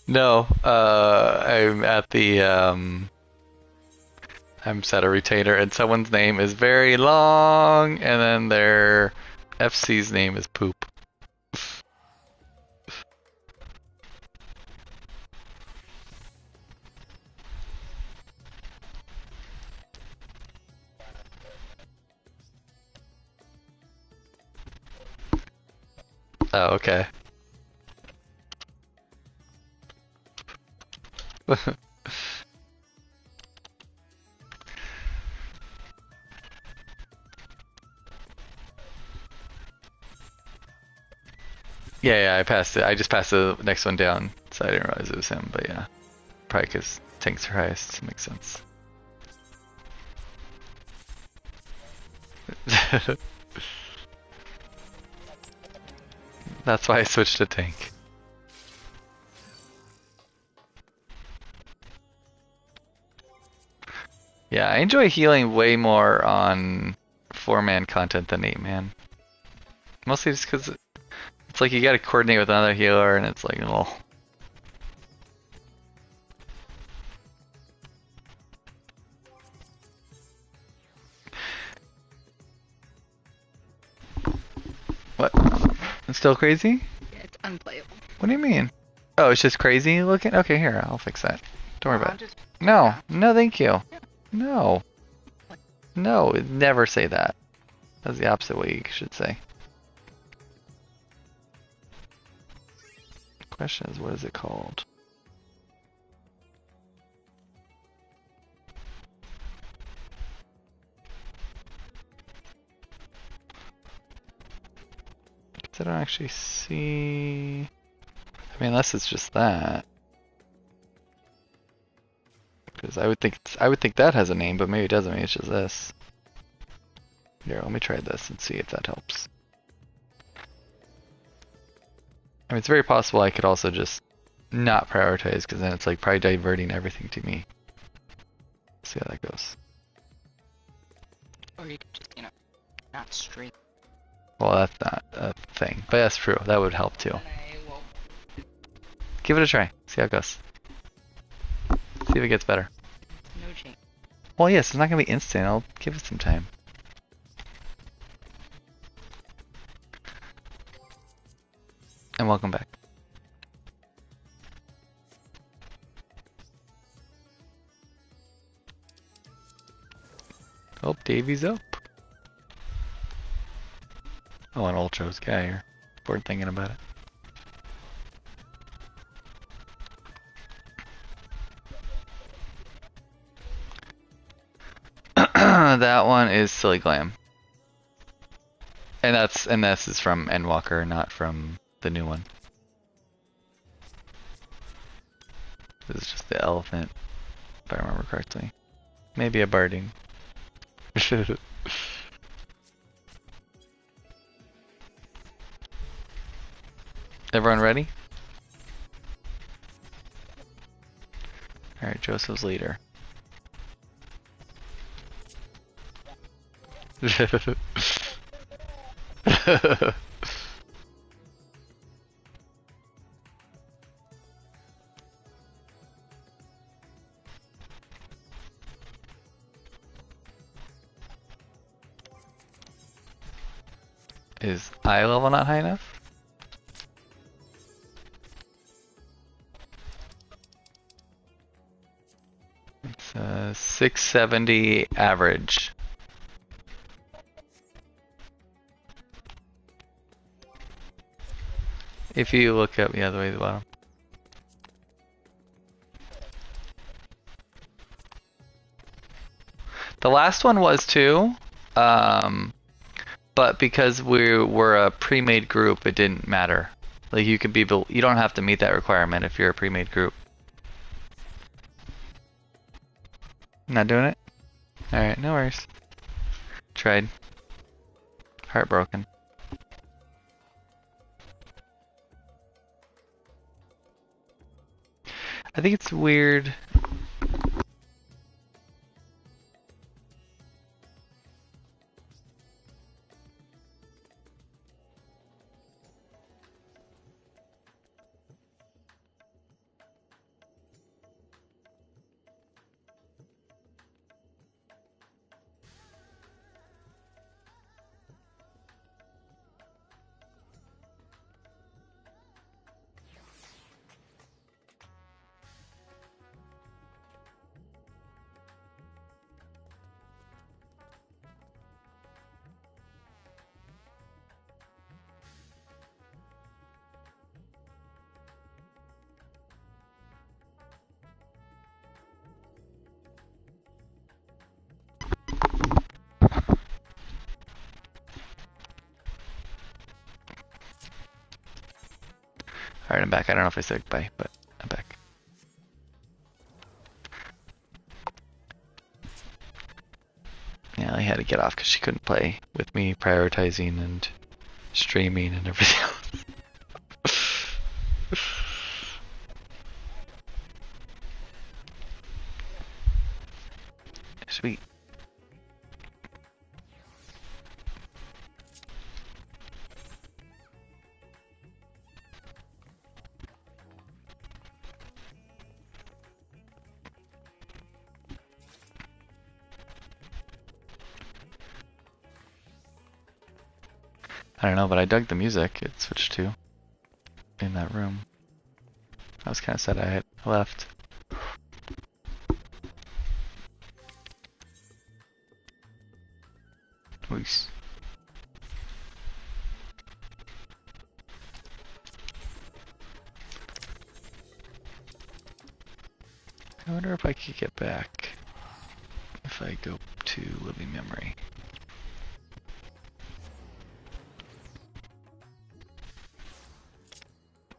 No, I'm at the I'm set a retainer, and someone's name is very long, and then their FC's name is Poop. Oh, okay. Yeah, I passed it. I just passed the next one down, so I didn't realize it was him. But yeah, probably because tanks are highest. Makes sense. That's why I switched to tank. Yeah, I enjoy healing way more on 4-man content than 8-man. Mostly just because it's like you gotta coordinate with another healer, and it's like, well, what? It's still crazy? Yeah, it's unplayable. What do you mean? Oh, it's just crazy looking? Okay, here, I'll fix that. Don't worry about I'll it. just No, no, thank you. Yeah. No. No, never say that. That's the opposite way you should say. Question is, what is it called? I don't actually see. I mean, unless it's just that. Because I would think that has a name, but maybe it doesn't. Maybe it's just this. Here, let me try this and see if that helps. I mean, it's very possible I could also just not prioritize, because then it's like probably diverting everything to me. Let's see how that goes. Or you could just, not straight. Well, that's not a thing, but that's true. That would help too. Then I will. Give it a try. See how it goes. See if it gets better. No change. Well, yes, it's not gonna be instant. I'll give it some time. And welcome back. Oh, Davy's up. Oh, an Ultros guy here. Bored thinking about it. That one is Silly Glam. And this is from Endwalker, not from the new one. This is just the elephant, if I remember correctly. Maybe a birding. Everyone ready? Alright, Joseph's leader. Is eye level not high enough? It's 670 average. If you look up, yeah, the way to the bottom. The last one was too, but because we were a pre-made group, it didn't matter. Like you don't have to meet that requirement if you're a pre-made group. Not doing it? Alright, no worries. Tried. Heartbroken. I think it's weird. Alright, I'm back. I don't know if I said bye, but I'm back. Yeah, I had to get off because she couldn't play with me prioritizing and streaming and everything else. Sweet. I don't know, but I dug the music it switched to in that room. I was kind of sad I had left. Oops. I wonder if I could get back if I go to living memory.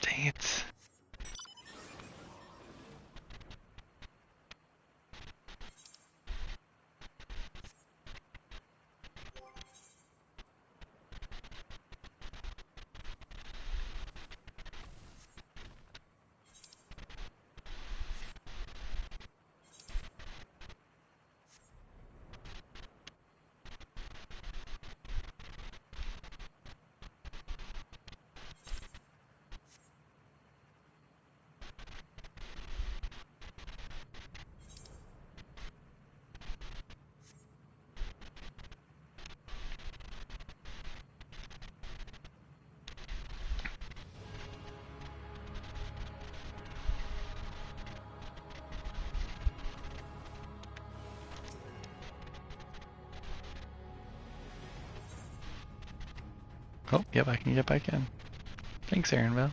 Dang it. Oh, yep, I can get back in. Thanks, Aaronville.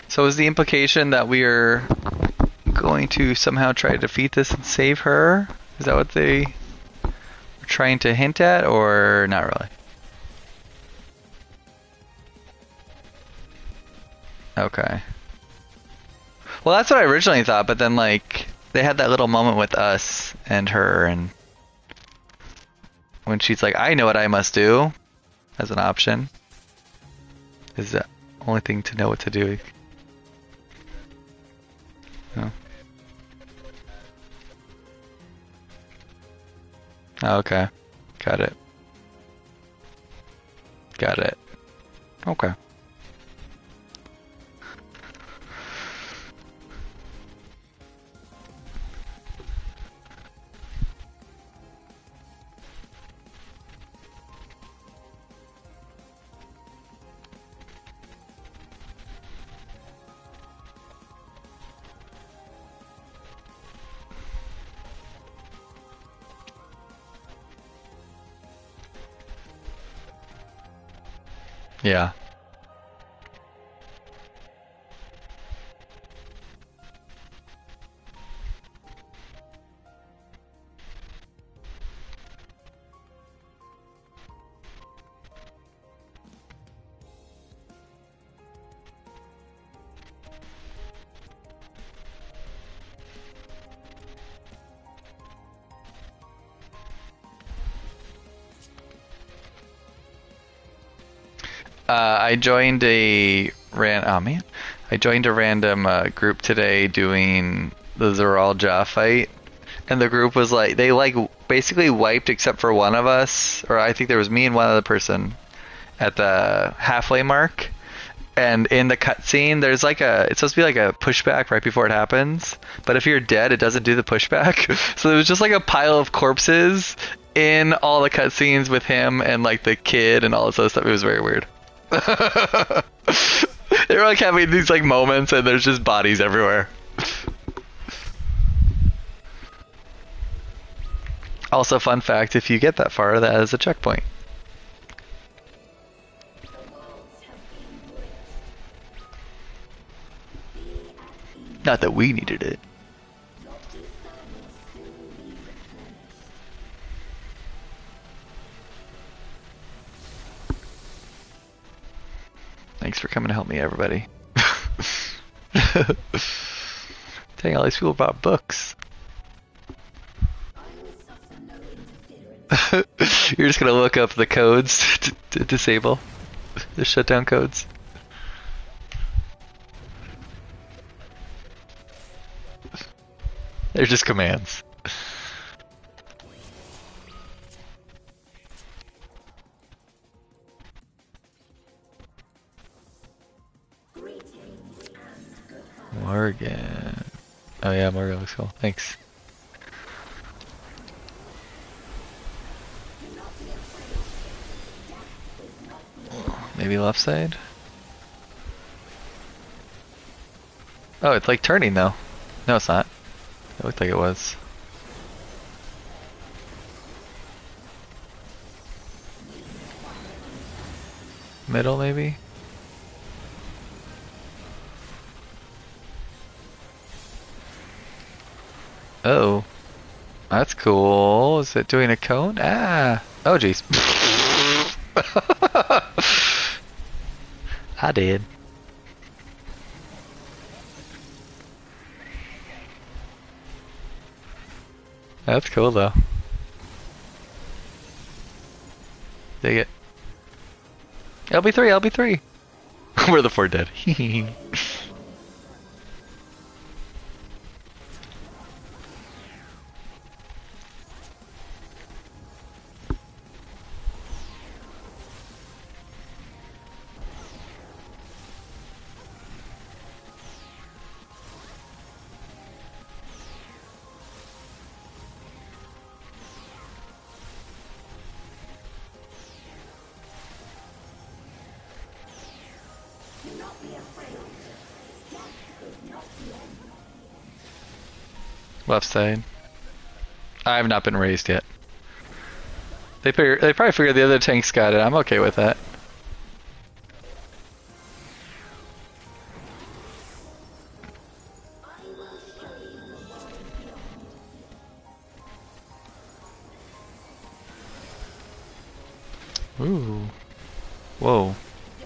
So is the implication that we are going to somehow try to defeat this and save her? Is that what they were trying to hint at, or not really? Okay. Well, that's what I originally thought, but then, like, they had that little moment with us and her, and when she's like, I know what I must do, as an option. Is the only thing to know what to do. Oh. Oh, okay. Got it. Got it. Okay. Yeah. I joined a I joined a random group today doing the Zoral Jaw fight, and the group was like, they like basically wiped except for one of us, or I think there was me and one other person at the halfway mark. And in the cutscene, there's like it's supposed to be like a pushback right before it happens, but if you're dead, it doesn't do the pushback. So there was just like a pile of corpses in all the cutscenes with him and like the kid and all this other stuff. It was very weird. They were like having these like moments, and there's just bodies everywhere. Also, fun fact: if you get that far, that is a checkpoint. Not that we needed it. Thanks for coming to help me, everybody. Dang, all these people brought books. You're just gonna look up the codes to disable the shutdown codes. They're just commands. Morgan. Oh yeah, Morgan looks cool. Thanks. Maybe left side? Oh, it's like turning though. No, it's not. It looked like it was. Middle, maybe? Oh. That's cool. Is it doing a cone? Ah. Oh, jeez. I did. That's cool though. Dig it. LB3, LB3. We're the 4 dead. Left side. I have not been raised yet. They probably figured the other tanks got it. I'm okay with that. Ooh. Whoa.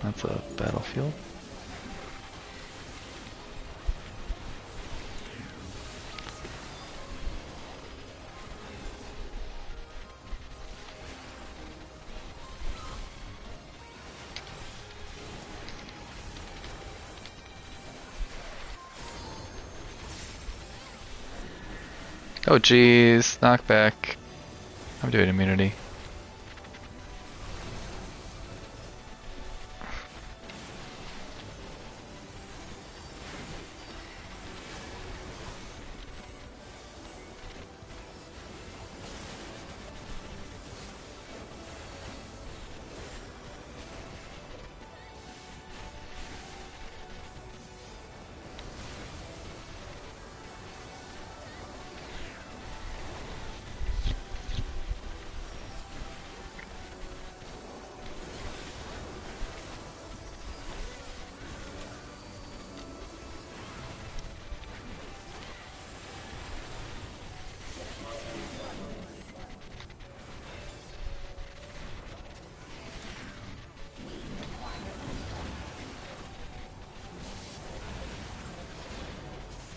That's a battlefield. Oh geez, knockback. I'm doing immunity.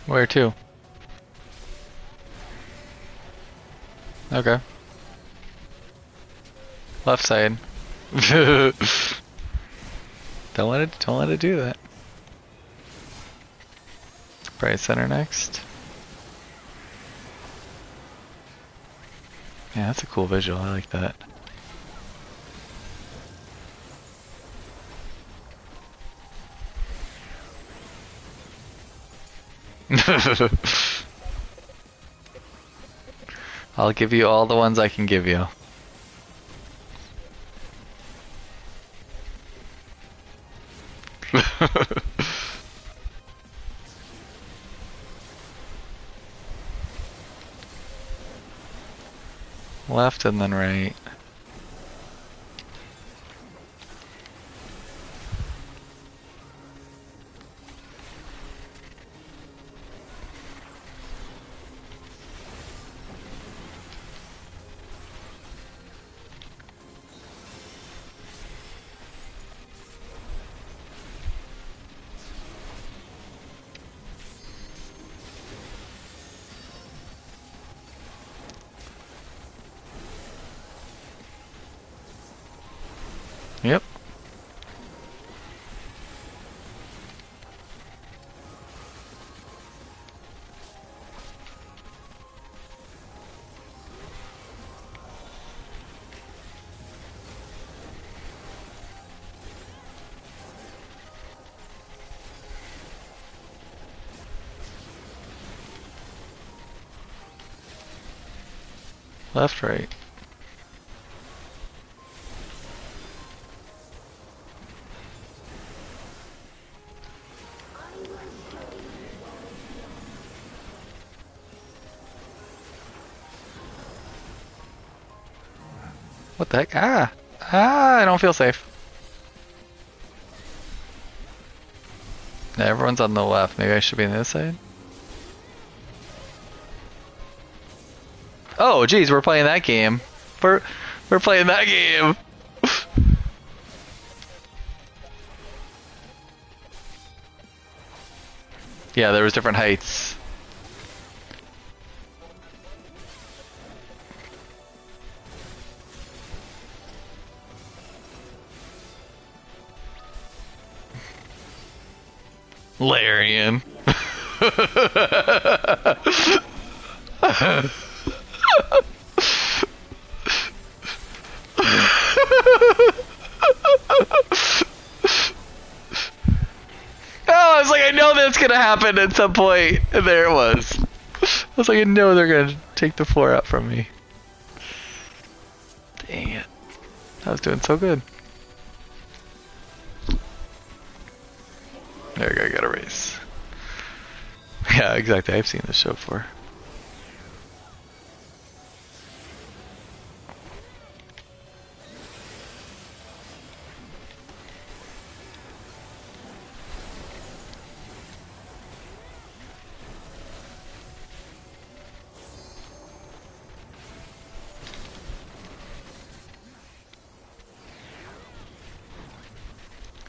Where to? Okay. Left side. Don't let it do that. Right center next. Yeah, that's a cool visual. I like that. I'll give you all the ones I can give you. Left and then right. Left, right. What the heck? Ah! Ah, I don't feel safe. Yeah, everyone's on the left. Maybe I should be on this side? Oh, geez, we're playing that game. We're, we're playing that game. Yeah, there was different heights. Larian. Oh, I was like, I know that's gonna happen at some point. And there it was. I was like, I know they're gonna take the floor out from me. Dang it. I was doing so good. There we go, I got a race. Yeah, exactly. I've seen this show before.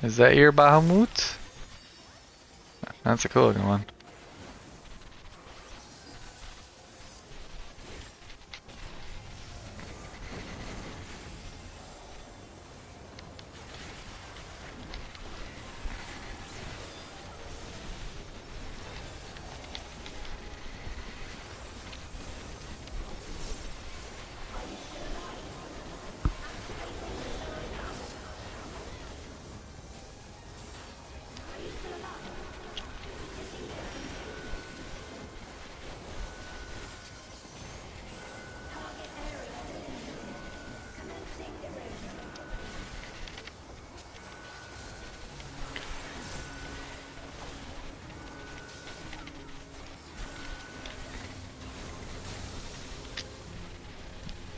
Is that your Bahamut? That's a cool looking one.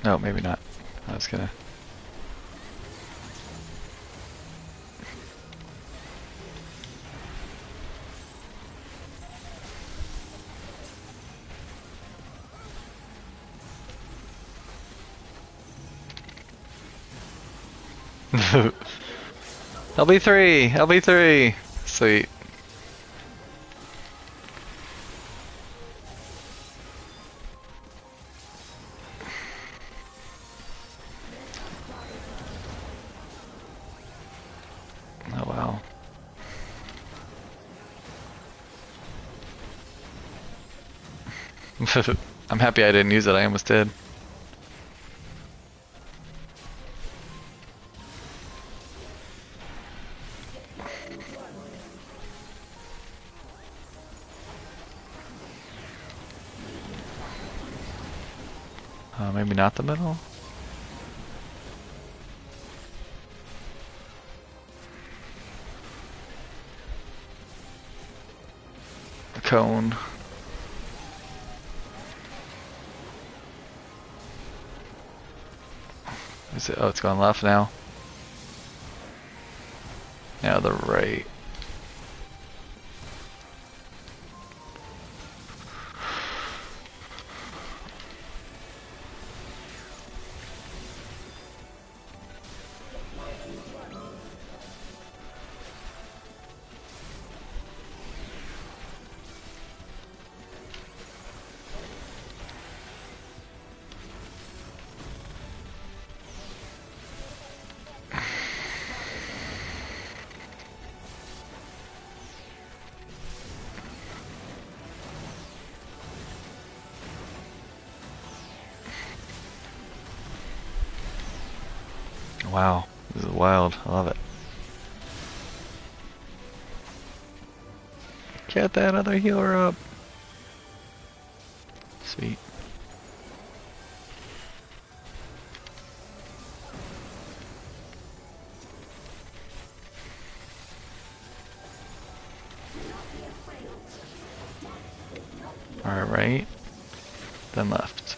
No, maybe not. I was gonna. LB3! LB3! Sweet. Oh wow. I'm happy I didn't use it, I almost did. Maybe not the middle? The cone. Is it? Oh, it's going left now. Now the right. Wow, this is wild. I love it. Get that other healer up. Sweet. Alright, right, then left.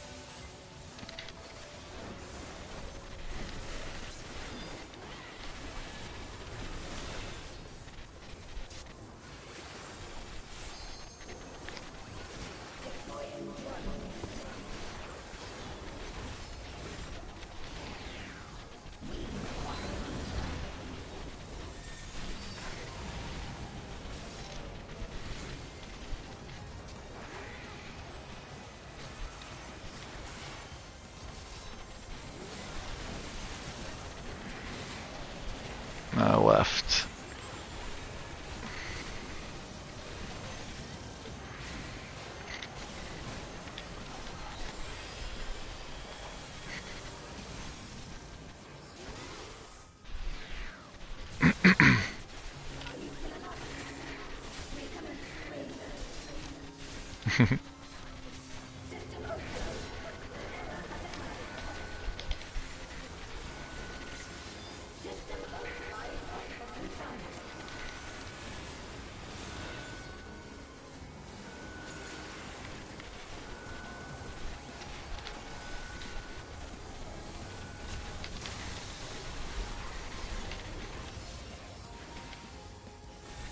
Left.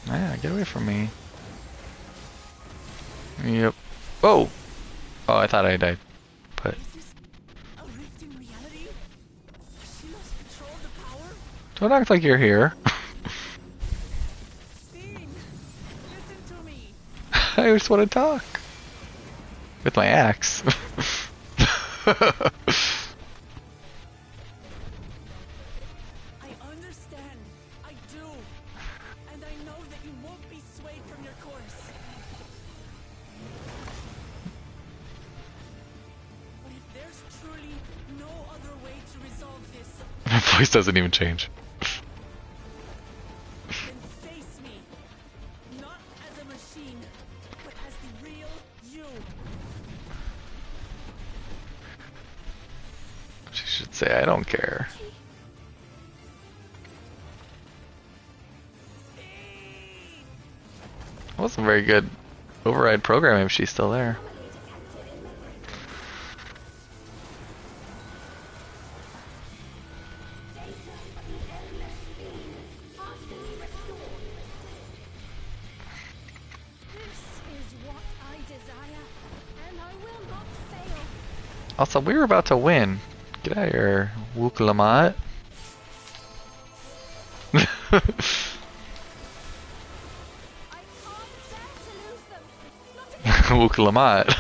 Yeah, get away from me. Yep. Whoa! Oh, I thought I died. But Is this a rift in reality? Has she lost control of the power? don't act like you're here. Sting! Listen to me! I just want to talk. With my axe. I understand. I do. And I know that you won't be swayed from your course. But if there's truly no other way to resolve this, My voice doesn't even change. then face me. Not as a machine, but as the real you. She should say, I don't care. That wasn't very good override programming if she's still there. This is what I desire, and I will not fail. Also, we were about to win. Get out of here, Wookalamat. I can't bear to lose them. Not again. Wookalamat. I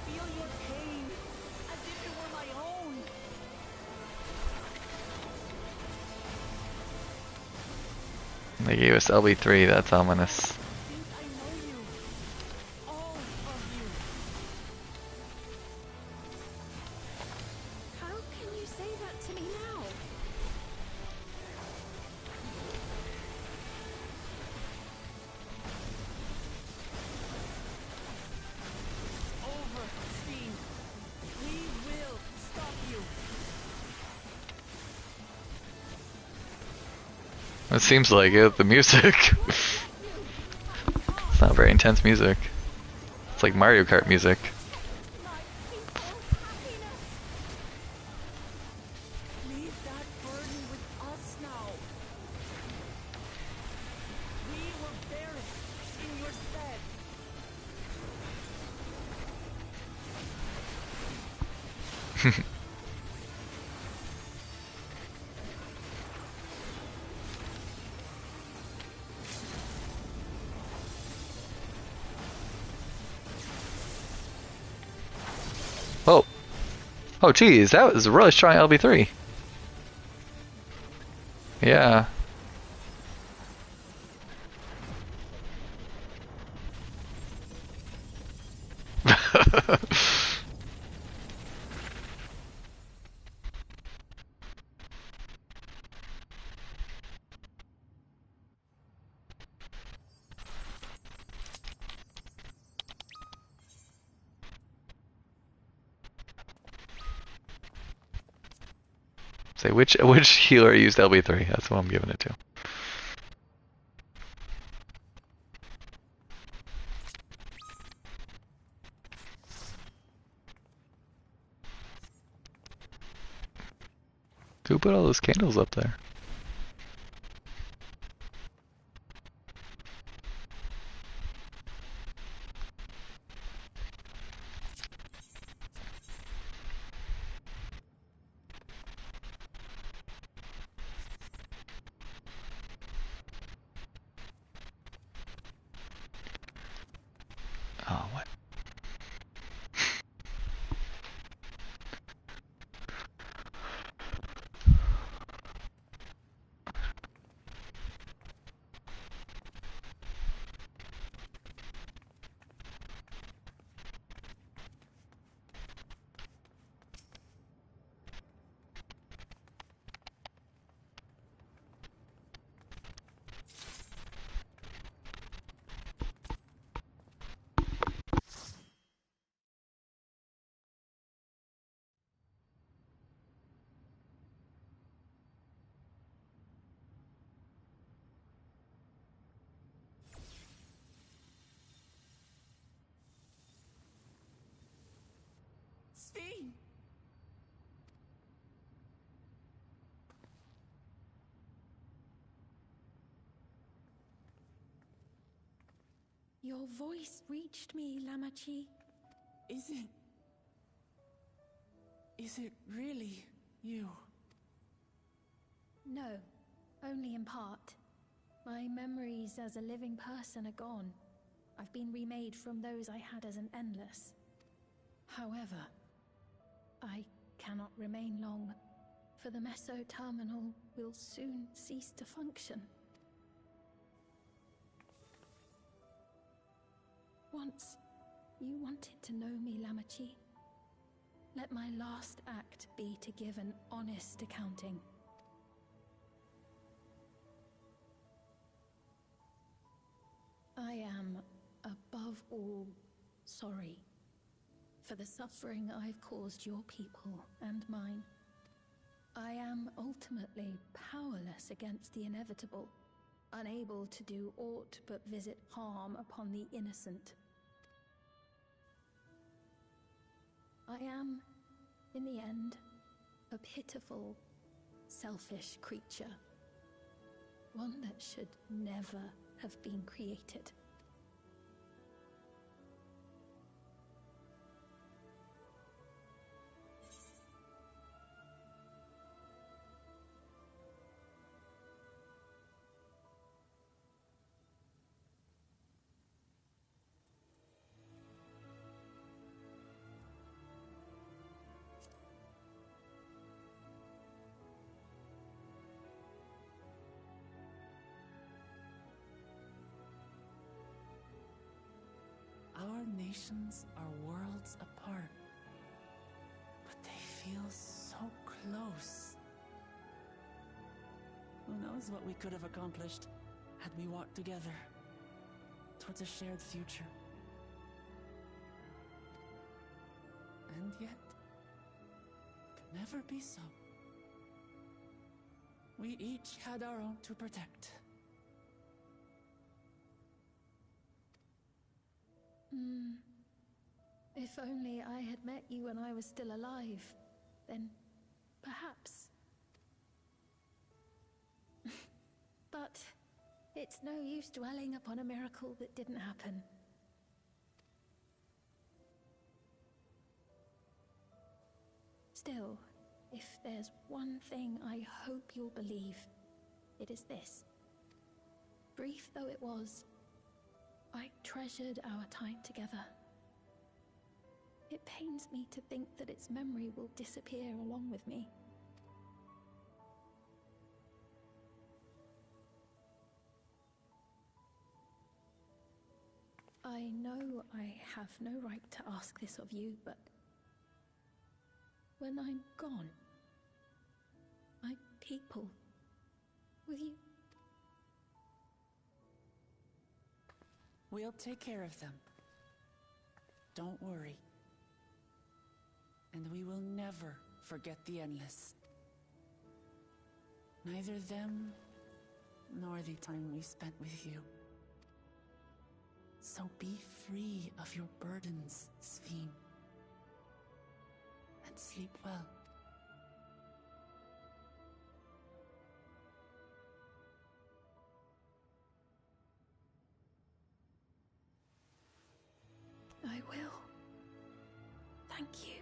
feel your pain as if it were my own. They gave us LB3, that's ominous. I think I know you. All of you. How can you say that to me now? It's over, Sting. We will stop you. It seems like it, the music. It's not very intense music. It's like Mario Kart music. My people's happiness. Leave that burden with us now. We will bear it in your stead. Oh. Oh, geez, that was a really strong LB3. Yeah. Say which healer used LB3? That's what I'm giving it to. Who put all those candles up there? Oh, what? Sphene! Your voice reached me, Lamachi. Is it really you? No, only in part. My memories as a living person are gone. I've been remade from those I had as an endless. However, I cannot remain long, for the meso-terminal will soon cease to function. Once, you wanted to know me, Lamachi. Let my last act be to give an honest accounting. I am, above all, sorry for the suffering I've caused your people and mine. I am ultimately powerless against the inevitable, unable to do aught but visit harm upon the innocent. I am, in the end, a pitiful, selfish creature. One that should never have been created. Our nations are worlds apart, but they feel so close. Who knows what we could have accomplished had we walked together towards a shared future. And yet, it could never be so. We each had our own to protect. If only I had met you when I was still alive, then perhaps. But it's no use dwelling upon a miracle that didn't happen. Still, if there's one thing I hope you'll believe, it is this. Brief though it was, I treasured our time together. It pains me to think that its memory will disappear along with me. I know I have no right to ask this of you, but when I'm gone, my people, will you? We'll take care of them. Don't worry. And we will never forget the Endless. Neither them, nor the time we spent with you. So be free of your burdens, Sphene. And sleep well. will. Thank you.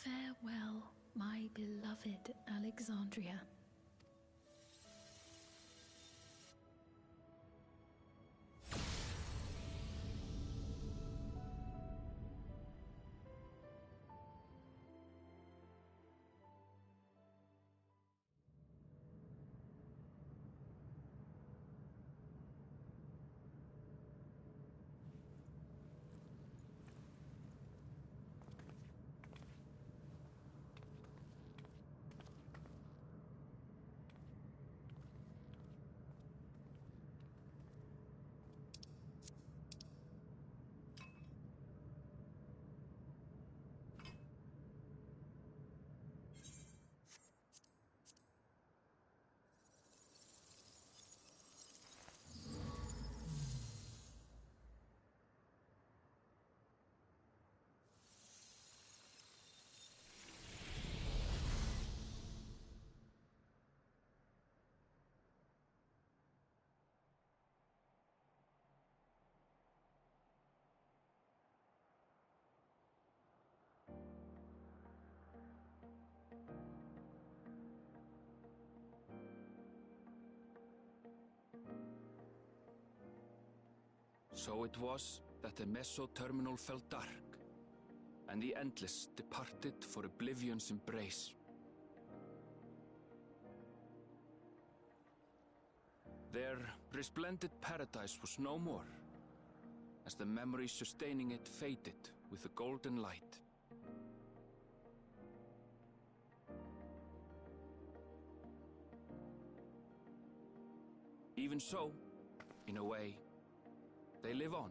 Farewell, my beloved Alexandria. So it was that the meso-terminal fell dark, and the endless departed for oblivion's embrace. Their resplendent paradise was no more, as the memory sustaining it faded with the golden light. Even so, in a way, they live on.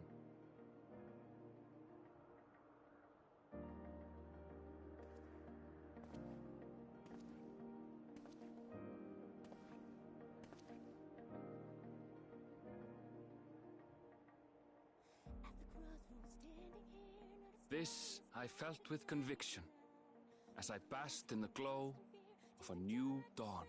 This I felt with conviction, as I basked in the glow of a new dawn.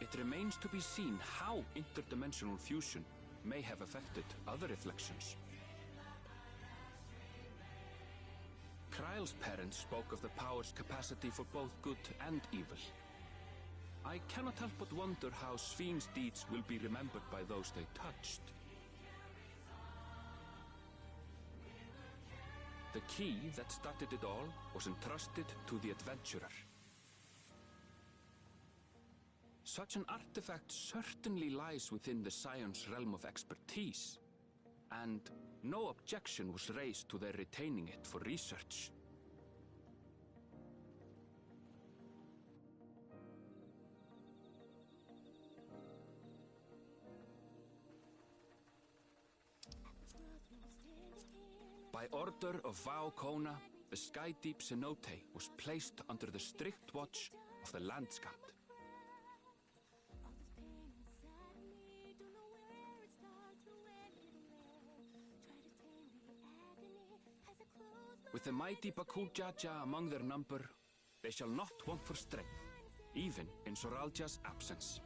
It remains to be seen how interdimensional fusion may have affected other reflections. Kryle's parents spoke of the power's capacity for both good and evil. I cannot help but wonder how Svin's deeds will be remembered by those they touched. The key that started it all was entrusted to the adventurer. Such an artifact certainly lies within the Scion's realm of expertise, and no objection was raised to their retaining it for research. By order of Vau Kona, the sky deep cenote was placed under the strict watch of the Landscapt. With the mighty Bakuljaja among their number, they shall not want for strength, even in Soralja's absence.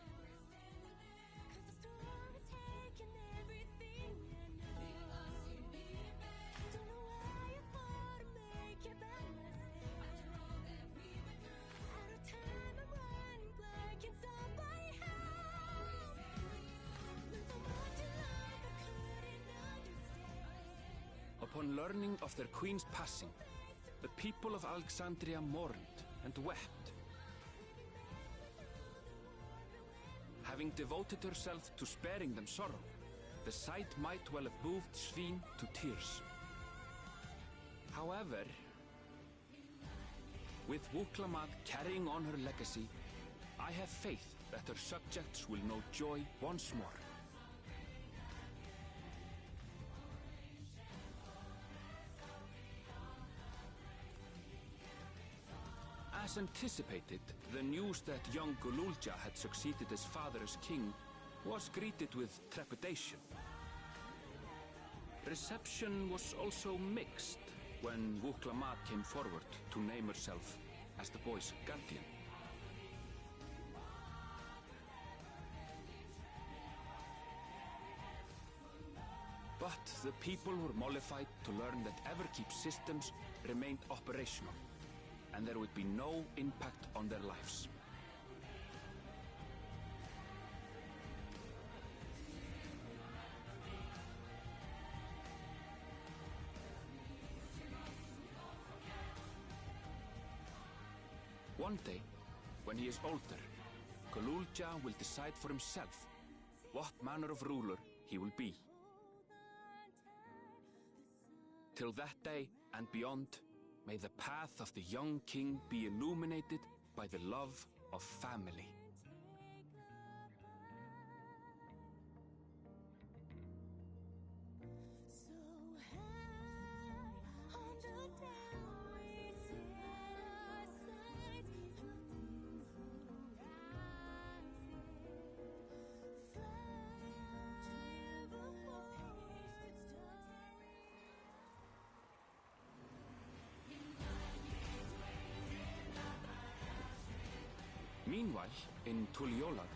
Upon learning of their queen's passing, the people of Alexandria mourned and wept. Having devoted herself to sparing them sorrow, the sight might well have moved Svín to tears. However, with Wuklamat carrying on her legacy, I have faith that her subjects will know joy once more. As anticipated, the news that young Gululja had succeeded his father as king was greeted with trepidation. Reception was also mixed when Wuklamat came forward to name herself as the boy's guardian. But the people were mollified to learn that Everkeep's systems remained operational, and there would be no impact on their lives. One day, when he is older, Gululja will decide for himself what manner of ruler he will be. Till that day and beyond, may the path of the young king be illuminated by the love of family. Meanwhile, in Tuliolad,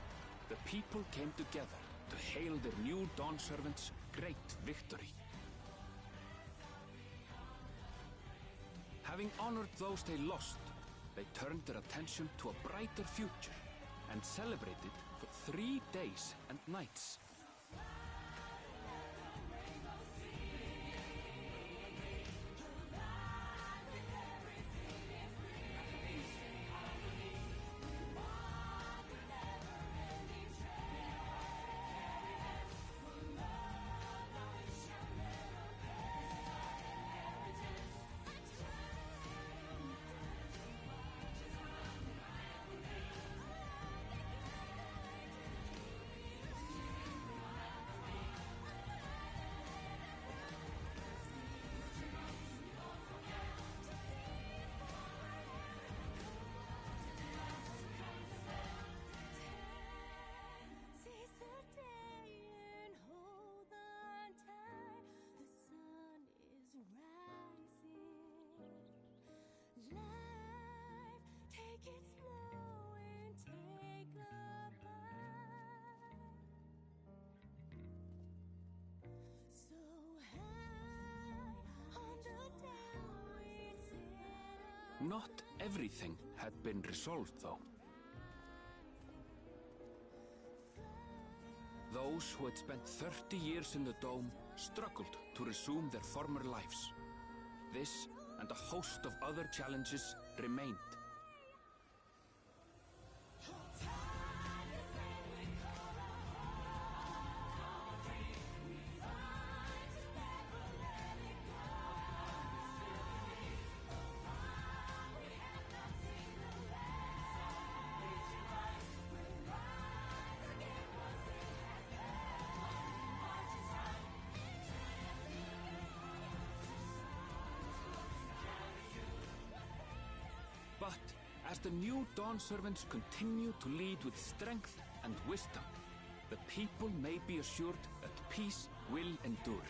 the people came together to hail their new dawn servant's great victory. Having honored those they lost, they turned their attention to a brighter future and celebrated for 3 days and nights. Not everything had been resolved, though. Those who had spent 30 years in the Dome struggled to resume their former lives. This and a host of other challenges remained. But as the new Dawn servants continue to lead with strength and wisdom, the people may be assured that peace will endure.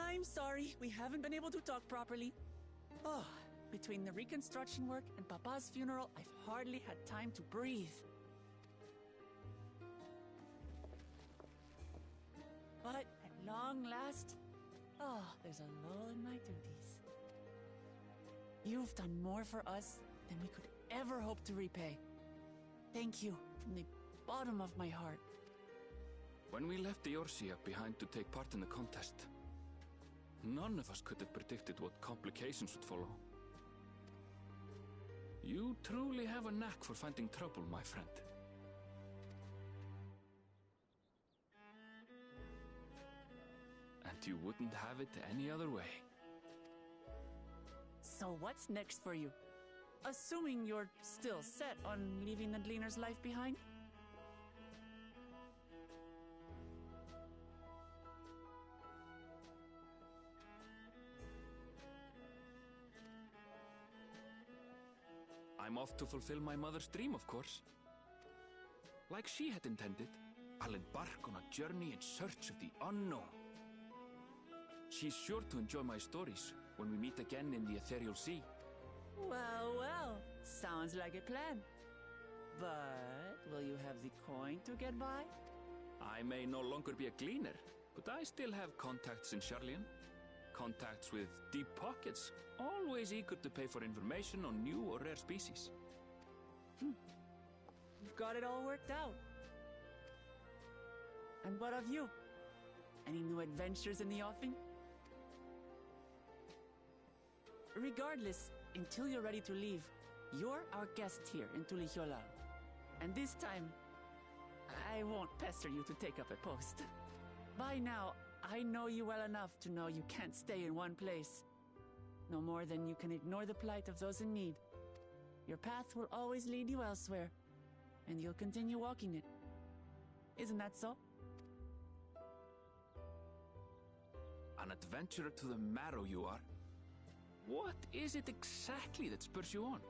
I'm sorry, we haven't been able to talk properly. Oh, between the reconstruction work and Papa's funeral, I've hardly had time to breathe. But at long last, there's a lull in my duties. You've done more for us than we could ever hope to repay. Thank you from the bottom of my heart. When we left Eorzea behind to take part in the contest, none of us could have predicted what complications would follow. You truly have a knack for finding trouble, my friend. And you wouldn't have it any other way. So what's next for you? Assuming you're still set on leaving the Gleaner's life behind? I'm off to fulfill my mother's dream, of course. Like she had intended, I'll embark on a journey in search of the unknown. She's sure to enjoy my stories when we meet again in the ethereal sea. Well, well, sounds like a plan. But will you have the coin to get by? I may no longer be a gleaner, but I still have contacts in Charlian. Contacts with deep pockets, always eager to pay for information on new or rare species. You've got it all worked out. And what of you? Any new adventures in the offing? Regardless, until you're ready to leave, you're our guest here in Tulijola. And this time, I won't pester you to take up a post. By now, I know you well enough to know you can't stay in one place. No more than you can ignore the plight of those in need. Your path will always lead you elsewhere, and you'll continue walking it. Isn't that so? An adventurer to the marrow you are. What is it exactly that spurs you on?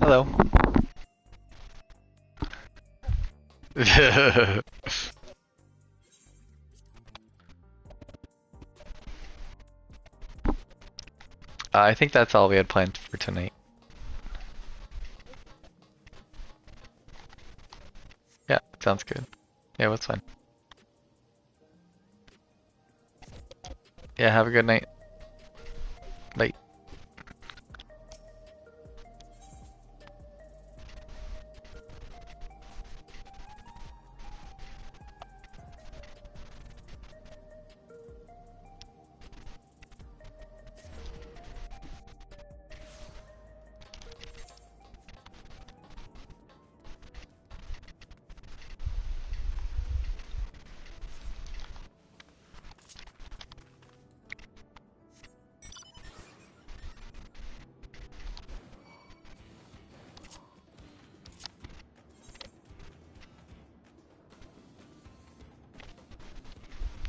Hello. I think that's all we had planned for tonight. Yeah, sounds good. Yeah, what's fine. Yeah, have a good night. Bye.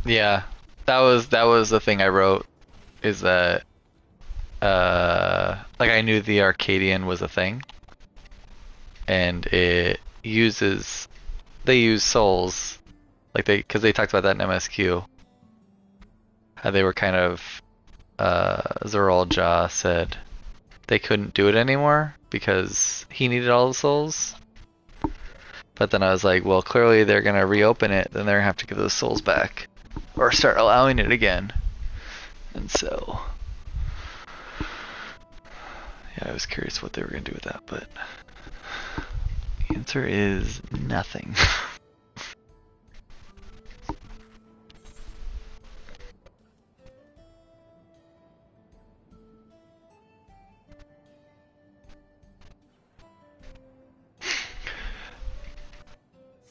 Yeah, that was the thing I wrote, is that like I knew the Arcadian was a thing, and it uses they use souls, like because they talked about that in MSQ, how they were kind of Zeralja said they couldn't do it anymore because he needed all the souls. But then I was like, well, clearly they're gonna reopen it, then they're gonna have to give those souls back or start allowing it again. And so yeah, I was curious what they were gonna do with that, but the answer is nothing.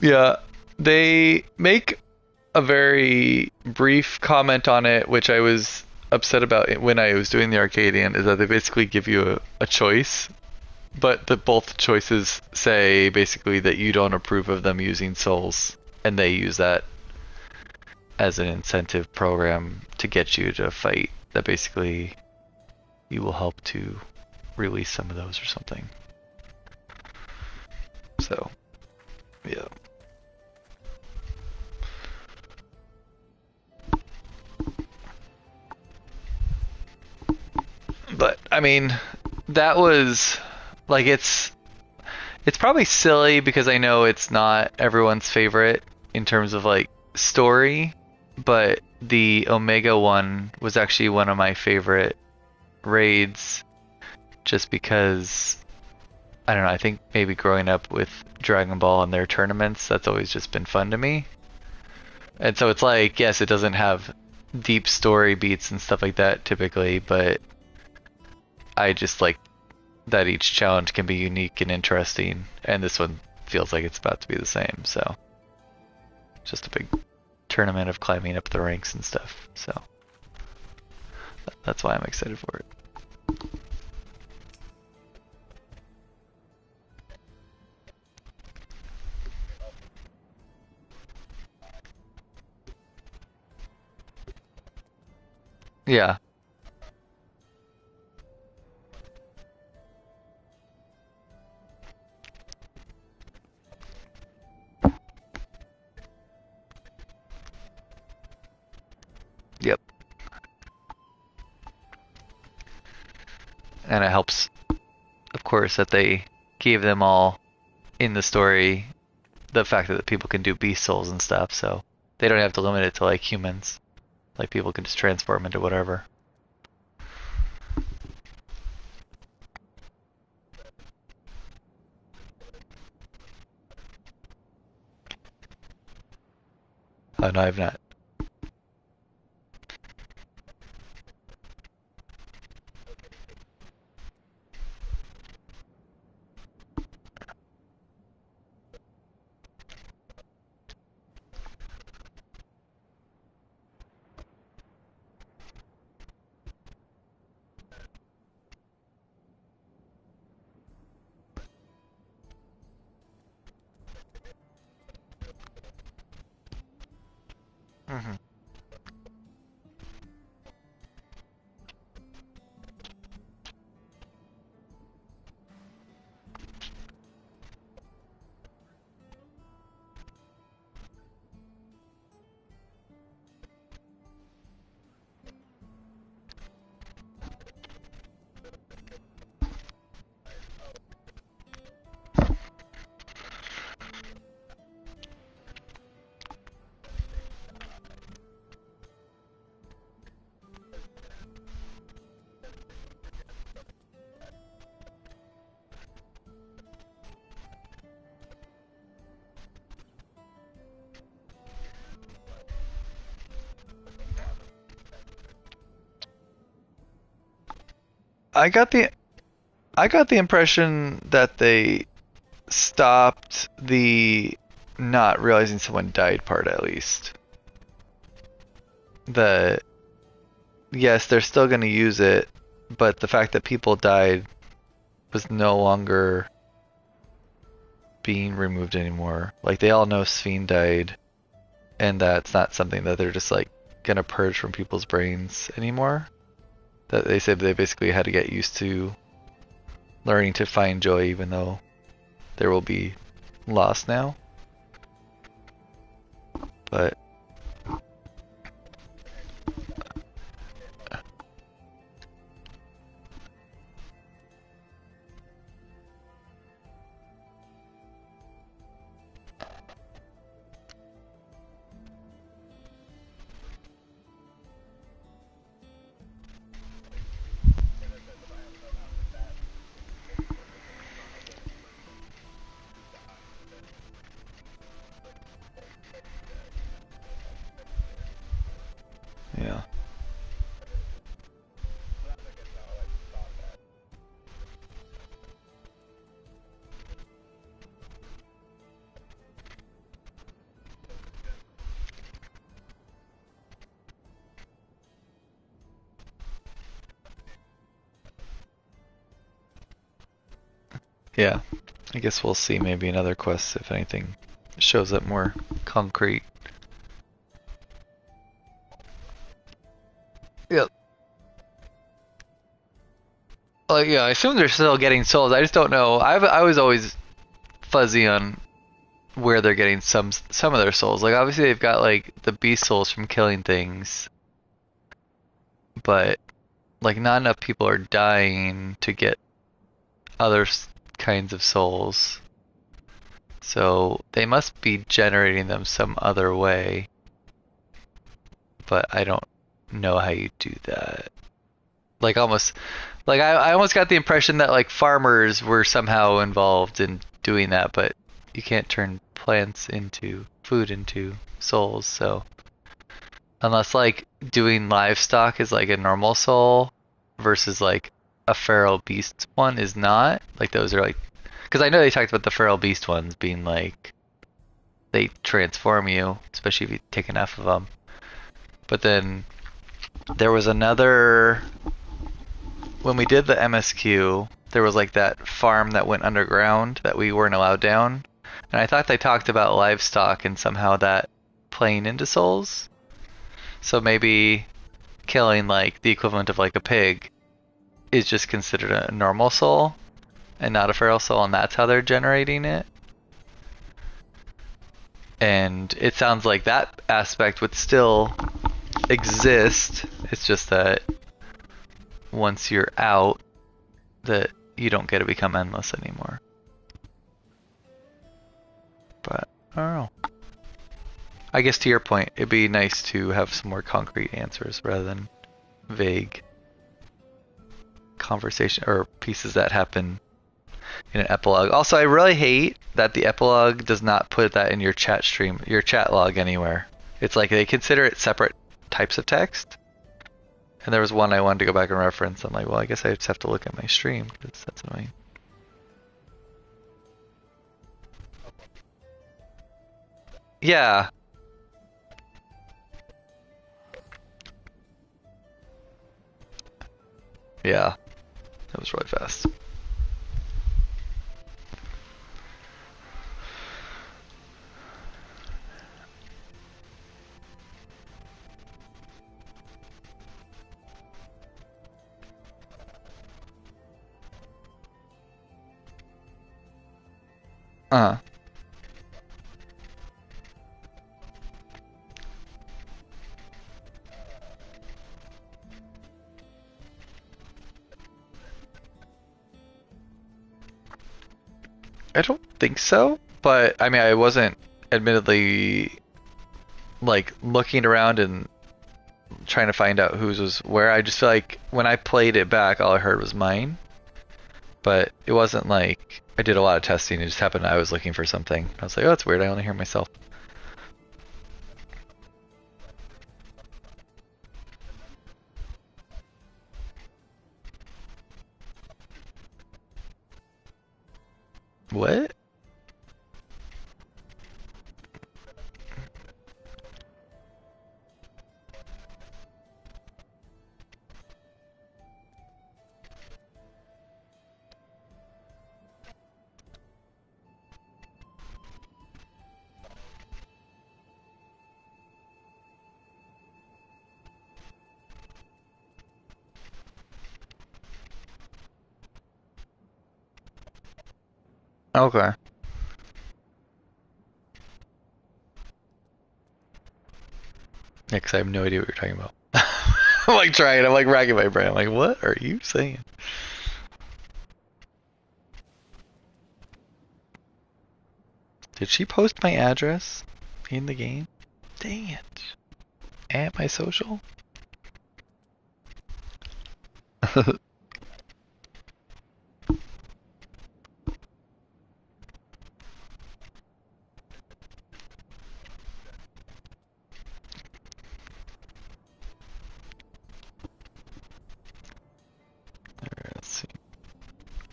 Yeah, they make a very brief comment on it, which I was upset about it when I was doing the Arcadian, is that they basically give you a choice, but the both choices say basically that you don't approve of them using souls, and they use that as an incentive program to get you to fight, that basically you will help to release some of those or something. So, yeah. But I mean, that was like it's probably silly because I know it's not everyone's favorite in terms of like story, but the Omega one was actually one of my favorite raids just because I don't know, I think maybe growing up with Dragon Ball and their tournaments, that's always just been fun to me. And so it's like, yes, it doesn't have deep story beats and stuff like that typically, but I just like that each challenge can be unique and interesting, and this one feels like it's about to be the same, so just a big tournament of climbing up the ranks and stuff, so that's why I'm excited for it. Yeah. Yep. And it helps, of course, that they gave them all in the story the fact that people can do beast souls and stuff, so they don't have to limit it to like humans. Like people can just transform into whatever. Oh no, I've not. Mm-hmm. I got the I got the impression that they stopped the not realizing someone died part at least. The yes, they're still going to use it, but the fact that people died was no longer being removed anymore. Like they all know Sphene died, and that's not something that they're just like gonna purge from people's brains anymore. That they said they basically had to get used to learning to find joy even though there will be loss now. But yeah. Yeah. I guess we'll see maybe another quest if anything shows up more concrete. Yep. Yeah, I assume they're still getting souls. I just don't know. I was always fuzzy on where they're getting some of their souls. Like obviously they've got like the beast souls from killing things, but like not enough people are dying to get other kinds of souls. So they must be generating them some other way. But I don't know how you do that. Like almost like I almost got the impression that like farmers were somehow involved in doing that, but you can't turn plants into food into souls, so unless like doing livestock is like a normal soul versus like a feral beast one is not, like those are like, because I know they talked about the feral beast ones being like they transform you, especially if you take enough of them. But then there was another, when we did the MSQ, there was like that farm that went underground that we weren't allowed down. And I thought they talked about livestock and somehow that playing into souls. So maybe killing like the equivalent of like a pig is just considered a normal soul and not a feral soul, and that's how they're generating it. And it sounds like that aspect would still exist. It's just that once you're out, that you don't get to become endless anymore. But I don't know. I guess to your point, it'd be nice to have some more concrete answers rather than vague conversation or pieces that happen in an epilogue. Also, I really hate that the epilogue does not put that in your chat stream, your chat log anywhere. It's like they consider it separate types of text. And there was one I wanted to go back and reference. I'm like, well, I guess I just have to look at my stream because that's annoying. Yeah. Yeah. That was really fast. Uh-huh. I don't think so, but I mean, I wasn't admittedly like looking around and trying to find out whose was where. I just feel like when I played it back, all I heard was mine. But it wasn't like I did a lot of testing. It just happened I was looking for something. I was like, oh, that's weird. I only hear myself. What? Okay. Yeah, 'cause I have no idea what you're talking about. I'm like trying, I'm like racking my brain. I'm like, what are you saying? Did she post my address in the game? Dang it. At my social? Let's see.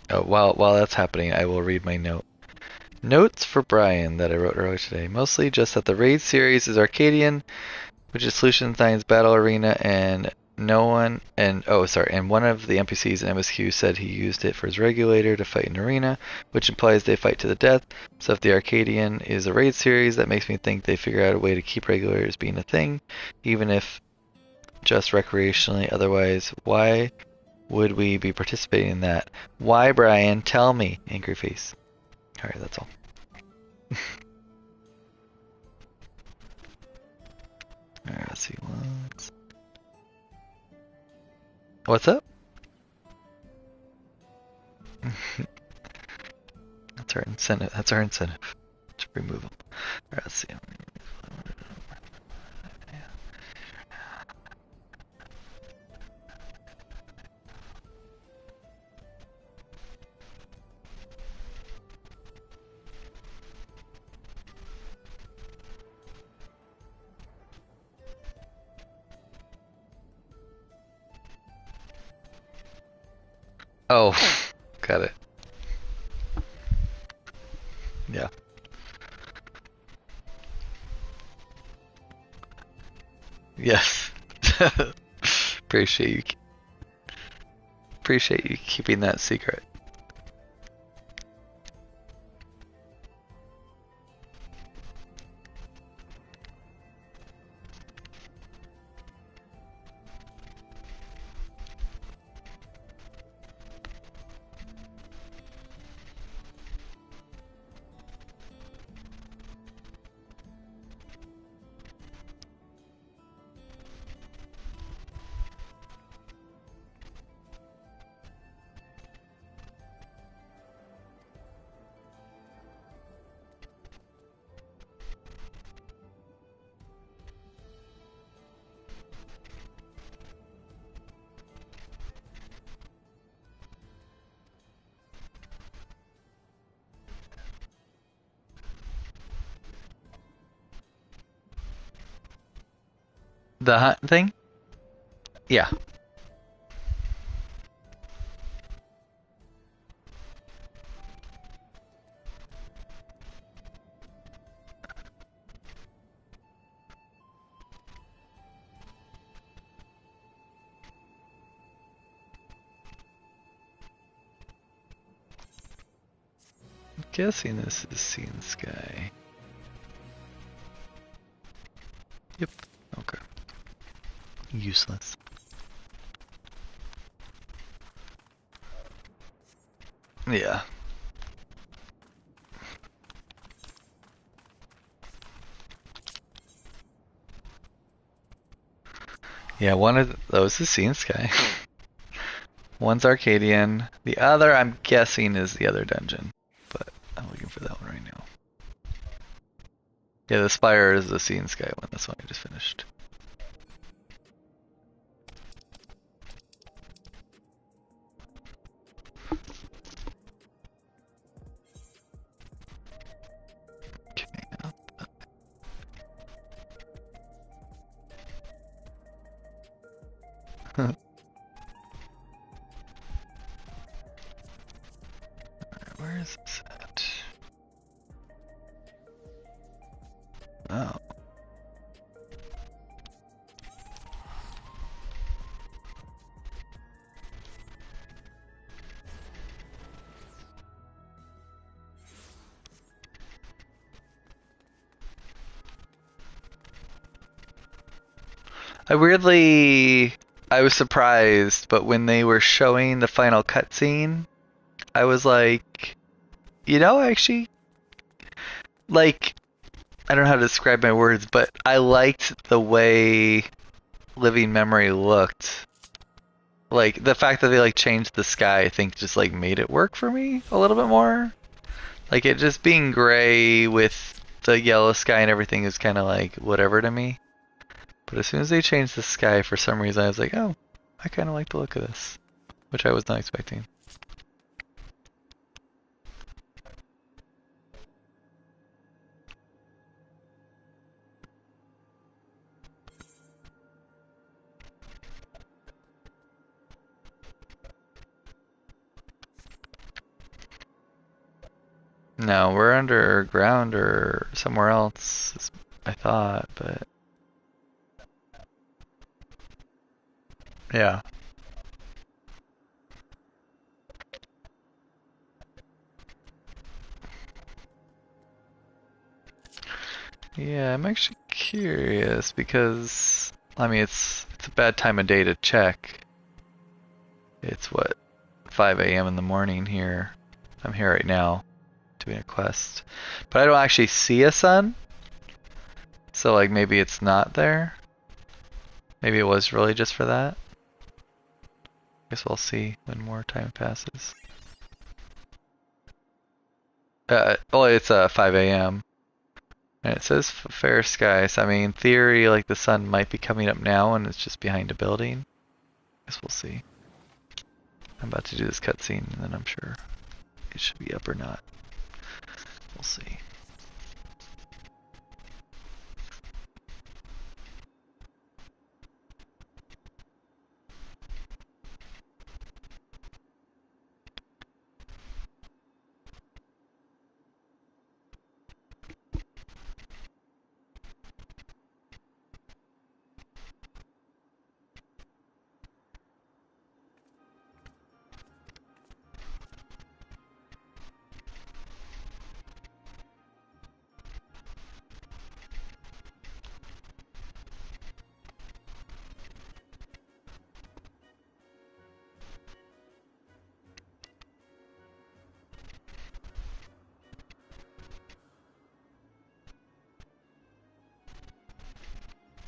Oh, while that's happening, I will read my note. Notes for Brian that I wrote earlier today. Mostly just that the raid series is Arcadian, which is Solution Design's battle arena, and and one of the NPCs in MSQ said he used it for his regulator to fight in arena, which implies they fight to the death. So if the Arcadian is a raid series, that makes me think they figure out a way to keep regulators being a thing, even if just recreationally. Otherwise, why would we be participating in that? Why, Brian? Tell me. Angry face. Alright, that's all. Alright, let's see. What's up? That's our incentive. That's our incentive to remove them. Alright, let's see. Oh, got it. Yeah. Yes. Appreciate you. Appreciate you keeping that secret. The hunt thing? Yeah. I'm guessing this is Seeing Sky. Yep. Okay. Useless. Yeah. Yeah, one of those is Seeing Sky. One's Arcadian. The other, I'm guessing, is the other dungeon. But I'm looking for that one right now. Yeah, the Spire is the Seeing Sky one. That's one I just finished. Okay. Where is this at? I was surprised, but when they were showing the final cutscene, I was like, actually, like, I don't know how to describe my words, but I liked the way Living Memory looked. Like, the fact that they, like, changed the sky, I think just, like, made it work for me a little bit more. Like, it just being gray with the yellow sky and everything is kind of, like, whatever to me. But as soon as they changed the sky, for some reason, I was like, oh, I kind of like the look of this. Which I was not expecting. No, we're underground or somewhere else, I thought, but yeah. Yeah, I'm actually curious because I mean it's a bad time of day to check. It's what 5 a.m. in the morning here. I'm here right now doing a quest. But I don't actually see a sun. So like maybe it's not there. Maybe it was really just for that. Guess we'll see when more time passes. Well, it's 5 a.m. And it says fair skies. So, I mean, in theory, like the sun might be coming up now and it's just behind a building. Guess we'll see. I'm about to do this cutscene and then I'm sure it should be up or not. We'll see.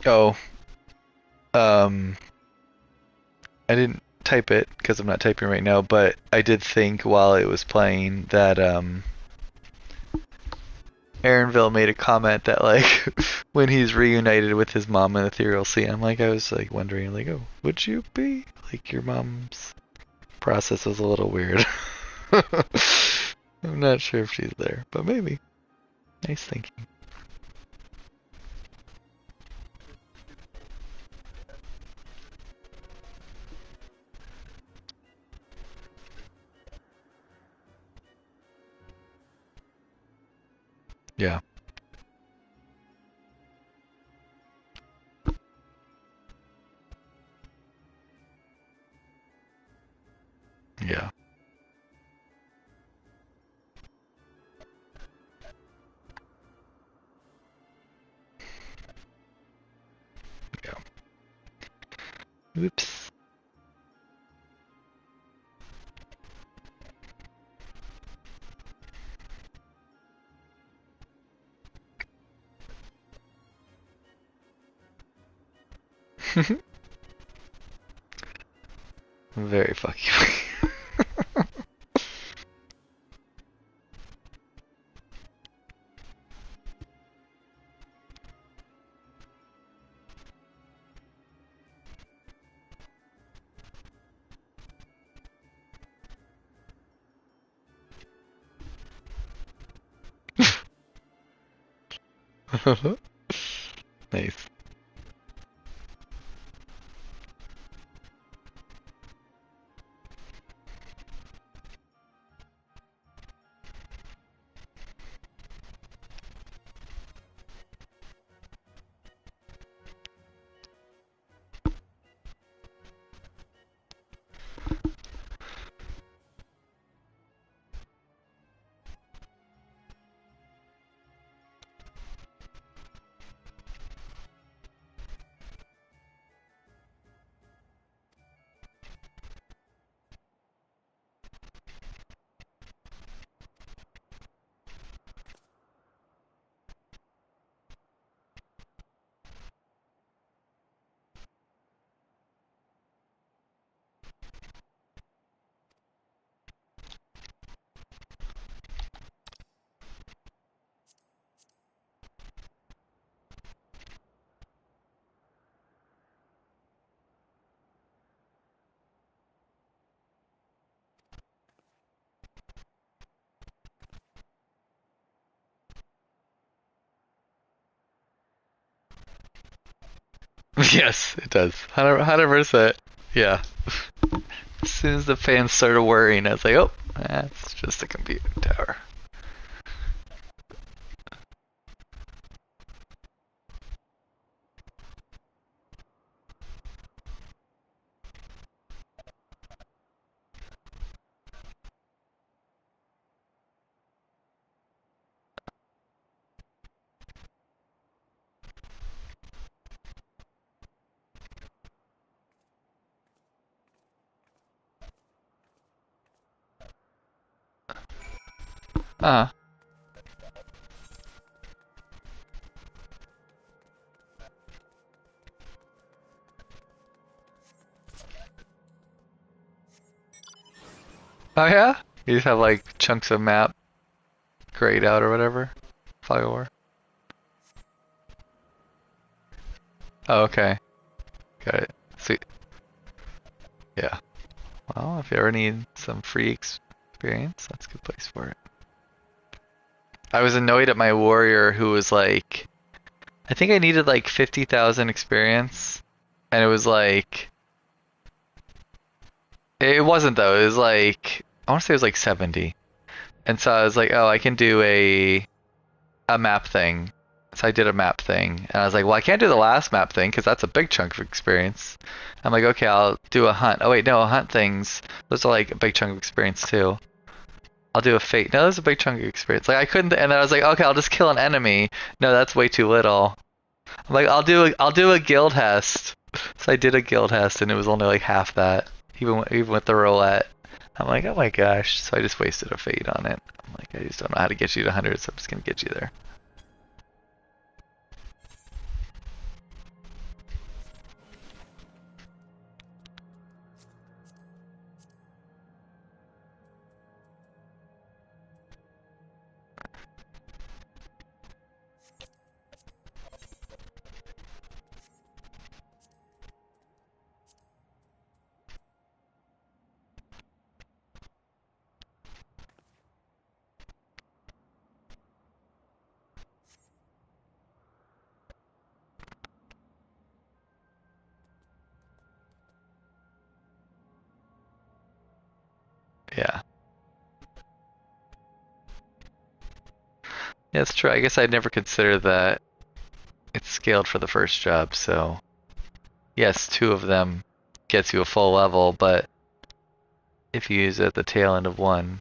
Oh, um, I didn't type it because I'm not typing right now, but I did think while it was playing that Aaronville made a comment that like when he's reunited with his mom in Ethereal Sea, I was like wondering like, oh, would you be? Like your mom's process was a little weird. I'm not sure if she's there, but maybe. Nice thinking. Yeah. Yeah. Yeah. Oops. Very fucky. Nice. Yes, it does. 100%. Yeah. As soon as the fans started whirring, I was like, oh, that's just a computer tower. Ah. Oh yeah? You just have like chunks of map grayed out or whatever? Fog of War. Oh, okay. Got it. Sweet. Yeah. Well, if you ever need some free experience, that's a good place for it. I was annoyed at my warrior who was like, I think I needed like 50,000 experience, and it was like, it wasn't though, it was like, I want to say it was like 70. And so I was like, oh, I can do a map thing. So I did a map thing, and I was like, well, I can't do the last map thing because that's a big chunk of experience. I'm like, okay, I'll do a hunt. Oh wait, no, hunt things. Those are like a big chunk of experience too. I'll do a fate. No, that's a big chunk of experience. Like I couldn't, and then I was like, okay, I'll just kill an enemy. No, that's way too little. I'm like, I'll do a guild hest. So I did a guild hest, and it was only like half that, even with the roulette. I'm like, oh my gosh. So I just wasted a fate on it. I'm like, I just don't know how to get you to 100, so I'm just gonna get you there. Yeah. Yeah, it's true. I guess I'd never considered that it's scaled for the first job, so yes, two of them gets you a full level, but if you use it at the tail end of one,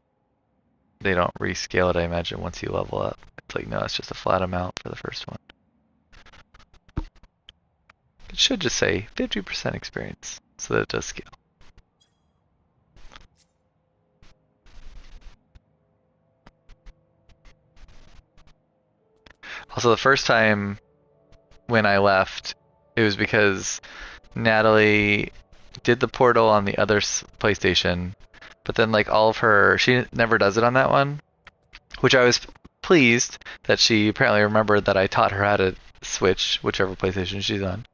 they don't rescale it, I imagine, once you level up. It's like, no, it's just a flat amount for the first one. It should just say 50% experience, so that it does scale. Also, the first time when I left, it was because Natalie did the portal on the other PlayStation, but then like all of her, she never does it on that one, which I was pleased that she apparently remembered that I taught her how to switch whichever PlayStation she's on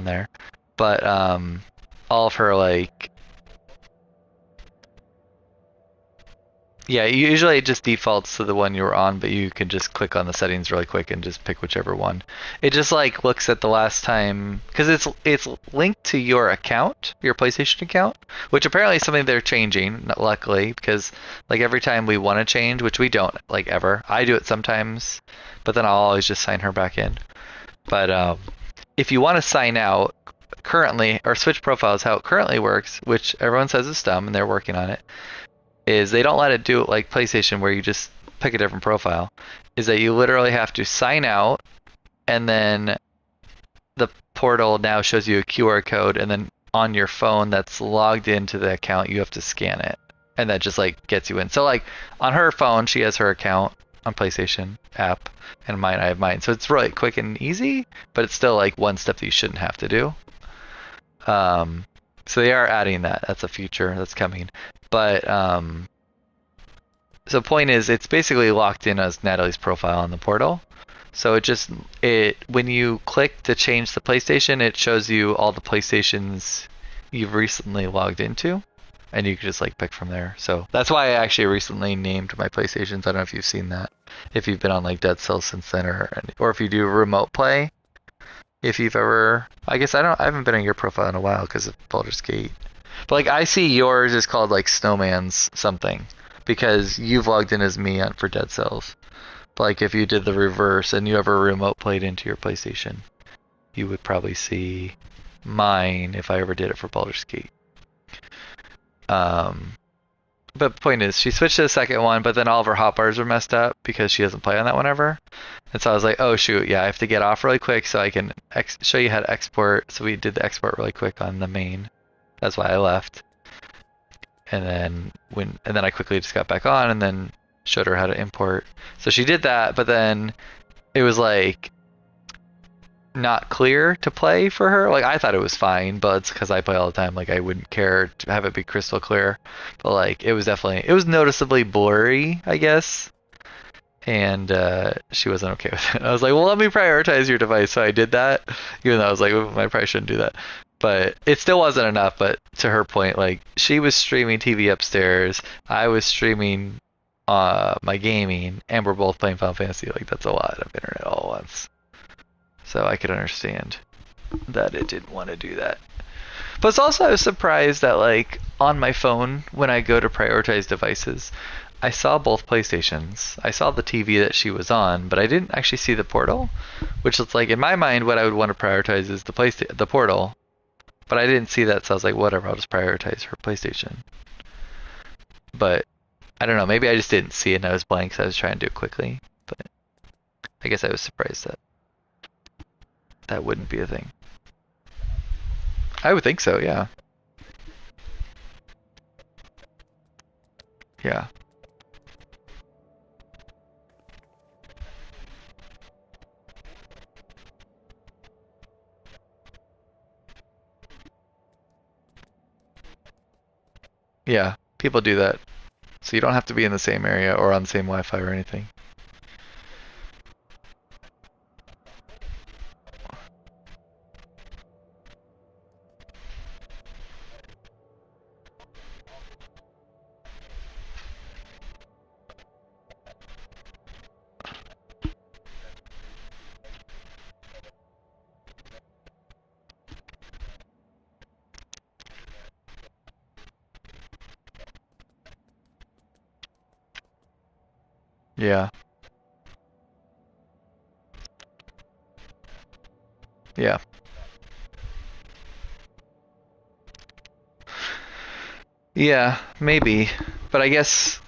there. But all of her like, yeah, usually it just defaults to the one you were on, but you can just click on the settings really quick and just pick whichever one. It just like looks at the last time because it's linked to your account, your PlayStation account, which apparently is something they're changing, luckily, because like every time we want to change, which we don't like ever. I do it sometimes, but then I'll always just sign her back in. But if you want to sign out currently or switch profiles, how it currently works, which everyone says is dumb and they're working on it, is they don't let it do it like PlayStation where you just pick a different profile. Is that you literally have to sign out, and then the portal now shows you a QR code, and then on your phone that's logged into the account you have to scan it, and that just like gets you in. So like on her phone she has her account on PlayStation app, and mine I have mine. So it's really quick and easy, but it's still like one step that you shouldn't have to do. So they are adding that. That's a feature that's coming. But so the point is, it's basically locked in as Natalie's profile on the portal. So it when you click to change the PlayStation, it shows you all the PlayStations you've recently logged into, and you can just like pick from there. So that's why I actually recently named my PlayStations. I don't know if you've seen that. If you've been on like Dead Cells since then, or if you do remote play, If you've ever, I guess I haven't been on your profile in a while because of Baldur's Gate. But like I see yours is called like Snowman's something because you've logged in as me for Dead Cells. But like if you did the reverse and you ever remote played into your PlayStation, you would probably see mine if I ever did it for Baldur's Gate. But the point is, she switched to the second one, but then all of her hotbars were messed up because she doesn't play on that one ever. And so I was like, oh shoot, yeah, I have to get off really quick so I can show you how to export. So we did the export really quick on the main. That's why I left. And then I quickly just got back on and then showed her how to import. So she did that, but then it was like not clear to play for her. Like I thought it was fine, but it's because I play all the time. Like I wouldn't care to have it be crystal clear. But like it was noticeably blurry, I guess. And she wasn't okay with it. I was like, well, let me prioritize your device. So I did that, even though I was like, oh, I probably shouldn't do that. But it still wasn't enough. But to her point, like she was streaming TV upstairs. I was streaming my gaming, and we're both playing Final Fantasy. Like that's a lot of internet all at once. So I could understand that it didn't want to do that. But it's also, I was surprised that like on my phone, when I go to prioritize devices, I saw both PlayStations. I saw the TV that she was on, but I didn't actually see the Portal, which is like in my mind, what I would want to prioritize is the Portal. But I didn't see that, so I was like, whatever, I'll just prioritize her PlayStation. But I don't know, maybe I just didn't see it and I was blank because I was trying to do it quickly. But I guess I was surprised that that wouldn't be a thing. I would think so, yeah. Yeah. Yeah, people do that. So you don't have to be in the same area or on the same Wi-Fi or anything. Yeah. Yeah. Yeah, maybe. But I guess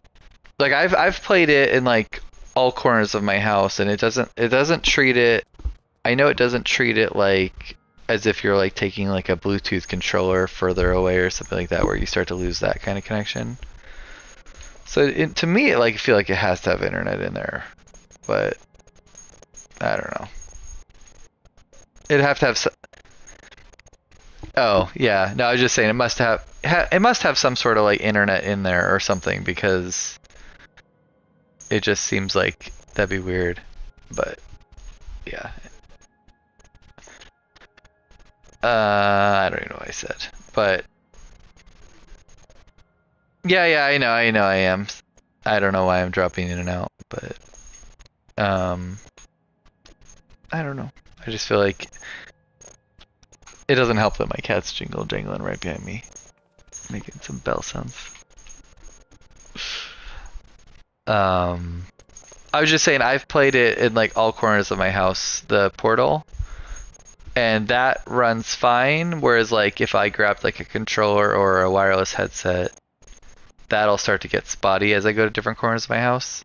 like I've played it in like all corners of my house and it doesn't treat it, I know it doesn't treat it like as if you're like taking like a Bluetooth controller further away or something like that where you start to lose that kind of connection. So to me it like feel like it has to have internet in there. But I don't know. It'd have to have Oh, yeah. No, I was just saying it must have some sort of like internet in there or something because it just seems like that'd be weird. But yeah. I don't even know what I said. But yeah, I know I am. I don't know why I'm dropping in and out, but I don't know. I just feel like it doesn't help that my cat's jingling right behind me, making some bell sounds. I was just saying I've played it in like all corners of my house, the Portal, and that runs fine. Whereas like if I grabbed like a controller or a wireless headset, that'll start to get spotty as I go to different corners of my house.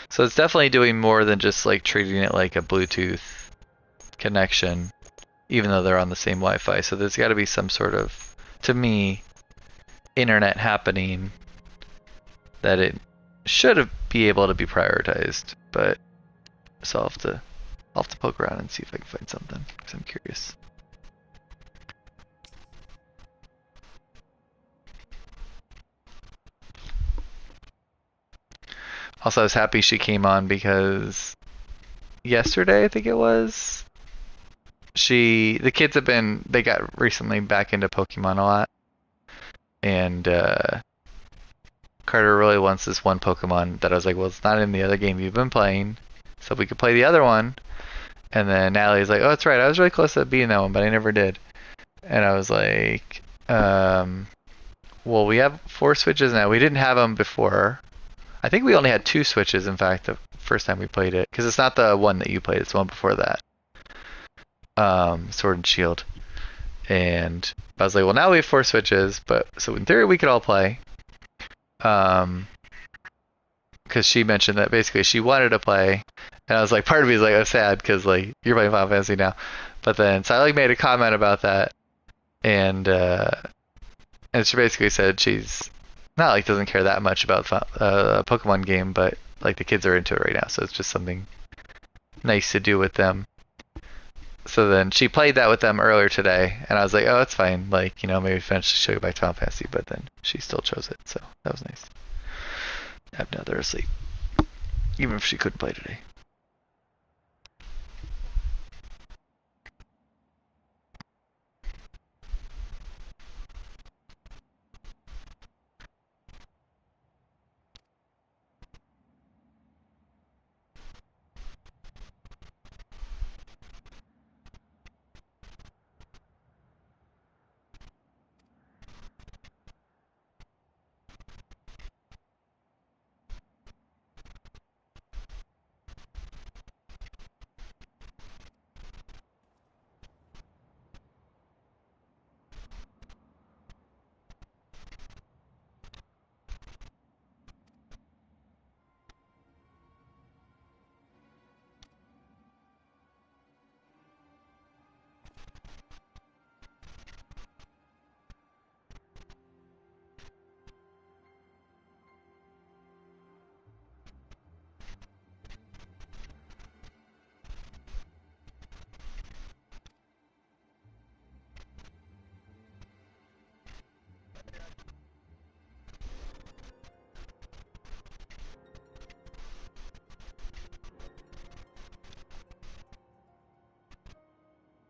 So it's definitely doing more than just like treating it like a Bluetooth connection, even though they're on the same Wi-Fi. So there's got to be some sort of, to me, internet happening that it should be able to be prioritized. But so I'll have to poke around and see if I can find something because I'm curious. Also, I was happy she came on because yesterday, I think it was, the kids they got recently back into Pokemon a lot. And Carter really wants this one Pokemon that I was like, well, it's not in the other game you've been playing. So we could play the other one. And then Natalie's like, oh, that's right. I was really close to beating that one, but I never did. And I was like, well, we have 4 switches now. We didn't have them before. I think we only had 2 switches, in fact, the first time we played it. Because it's not the one that you played. It's the one before that. Sword and Shield. And I was like, well, now we have 4 switches. But so in theory, we could all play. Because she mentioned that basically she wanted to play. And I was like, part of me is like, I'm sad because like you're playing Final Fantasy now. But then so I like made a comment about that. And she basically said she's not like doesn't care that much about a Pokemon game, but like the kids are into it right now, so it's just something nice to do with them. So then she played that with them earlier today, and I was like, oh, it's fine. Like, you know, maybe eventually she'll go back to Final Fantasy, but then she still chose it, so that was nice. Now they're asleep, even if she couldn't play today.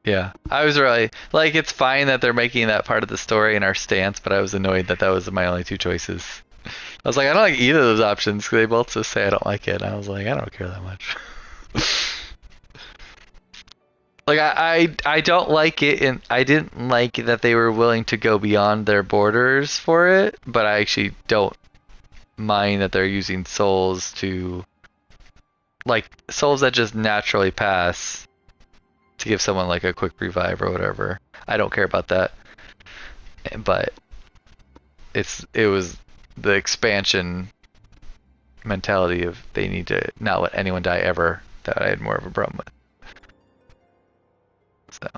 Yeah, I was really like, it's fine that they're making that part of the story in our stance, but I was annoyed that that was my only 2 choices. I was like, I don't like either of those options because they both just say I don't like it. And I was like, I don't care that much. Like I don't like it, and I didn't like that they were willing to go beyond their borders for it, but I actually don't mind that they're using souls to, like, souls that just naturally pass to give someone like a quick revive or whatever. I don't care about that, but it was the expansion mentality of they need to not let anyone die ever that I had more of a problem with. So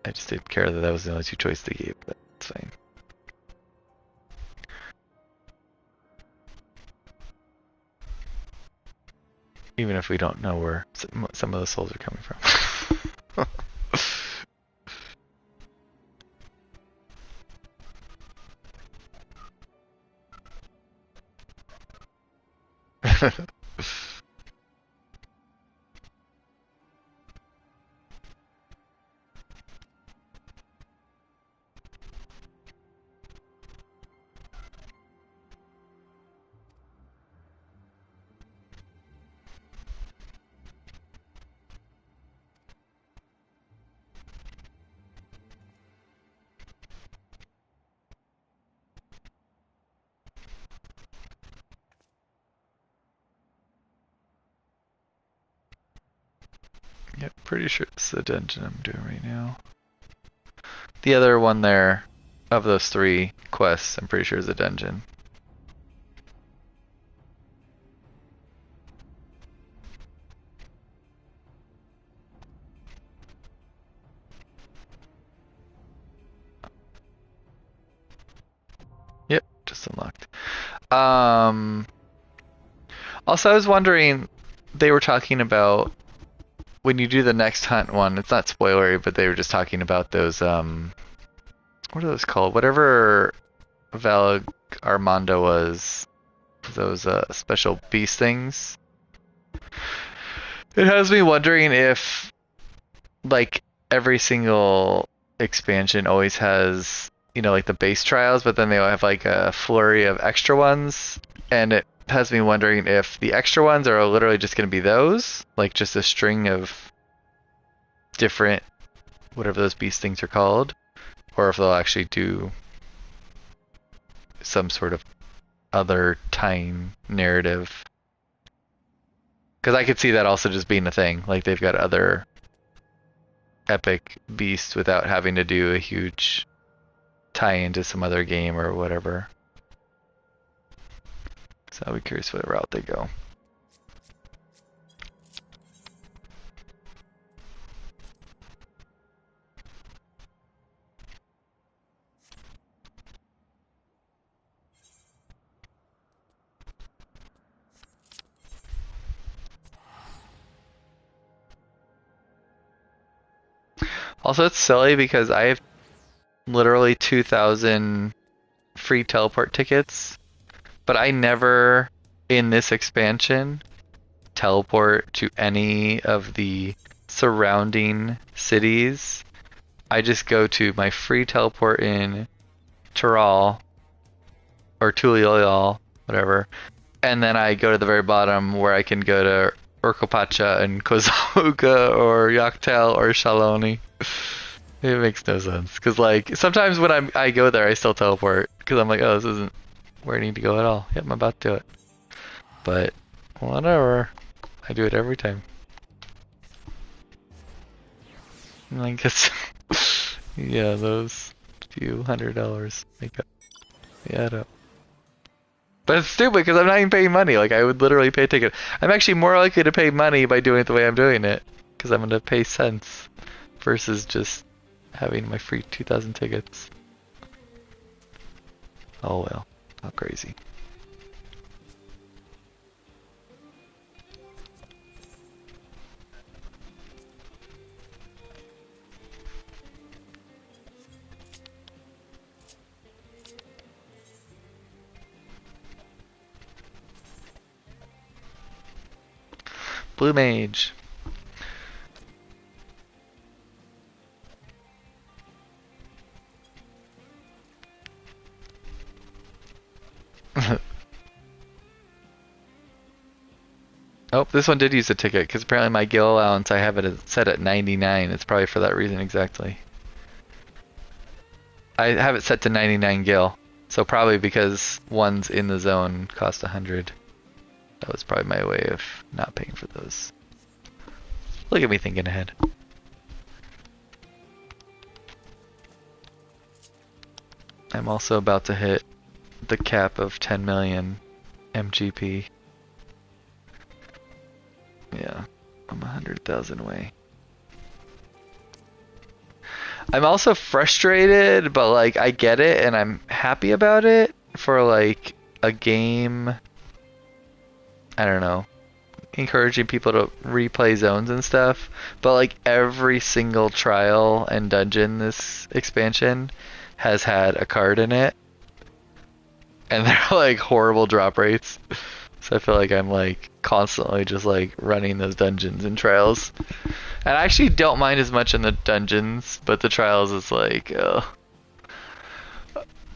I just didn't care that that was the only 2 choices they gave, but it's fine. Even if we don't know where some of the souls are coming from. Yep, pretty sure it's the dungeon I'm doing right now. The other one there, of those 3 quests, I'm pretty sure is a dungeon. Yep, just unlocked. Also, I was wondering, they were talking about when you do the next hunt one, it's not spoilery, but they were just talking about those, what are those called? Whatever Valag Armando was, those special beast things. It has me wondering if, like, every single expansion always has, you know, like the base trials, but then they have like a flurry of extra ones, and it has me wondering if the extra ones are literally just going to be those, like just a string of different, whatever those beast things are called, or if they'll actually do some sort of other time narrative. Because I could see that also just being a thing. Like they've got other epic beasts without having to do a huge tie into some other game or whatever. So I'll be curious what route they go. Also, it's silly because I have literally 2,000 free teleport tickets, but I never, in this expansion, teleport to any of the surrounding cities. I just go to my free teleport in Tural, or Tulial, whatever, and then I go to the very bottom where I can go to Urkopacha and Kozauga or Yaktel or Shaloni. It makes no sense because like sometimes when I go there I still teleport because I'm like, oh, this isn't where I need to go at all. Yep, I'm about to do it. But whatever, I do it every time. Like it's yeah, those few $100 make up. Yeah, I don't. But it's stupid because I'm not even paying money. Like I would literally pay a ticket. I'm actually more likely to pay money by doing it the way I'm doing it because I'm gonna pay cents versus just having my free 2,000 tickets. Oh well, how crazy. Blue Mage. Oh, this one did use a ticket because apparently my gil allowance I have it set at 99. It's probably for that reason exactly. I have it set to 99 gil, so probably because ones in the zone cost 100. That was probably my way of not paying for those. Look at me thinking ahead. I'm also about to hit the cap of 10 million MGP. Yeah, I'm 100,000 away. I'm also frustrated, but like I get it and I'm happy about it for like a game. I don't know, encouraging people to replay zones and stuff, but like every single trial and dungeon this expansion has had a card in it, and they're like horrible drop rates. So I feel like I'm like constantly just like running those dungeons and trials. And I actually don't mind as much in the dungeons, but the trials is like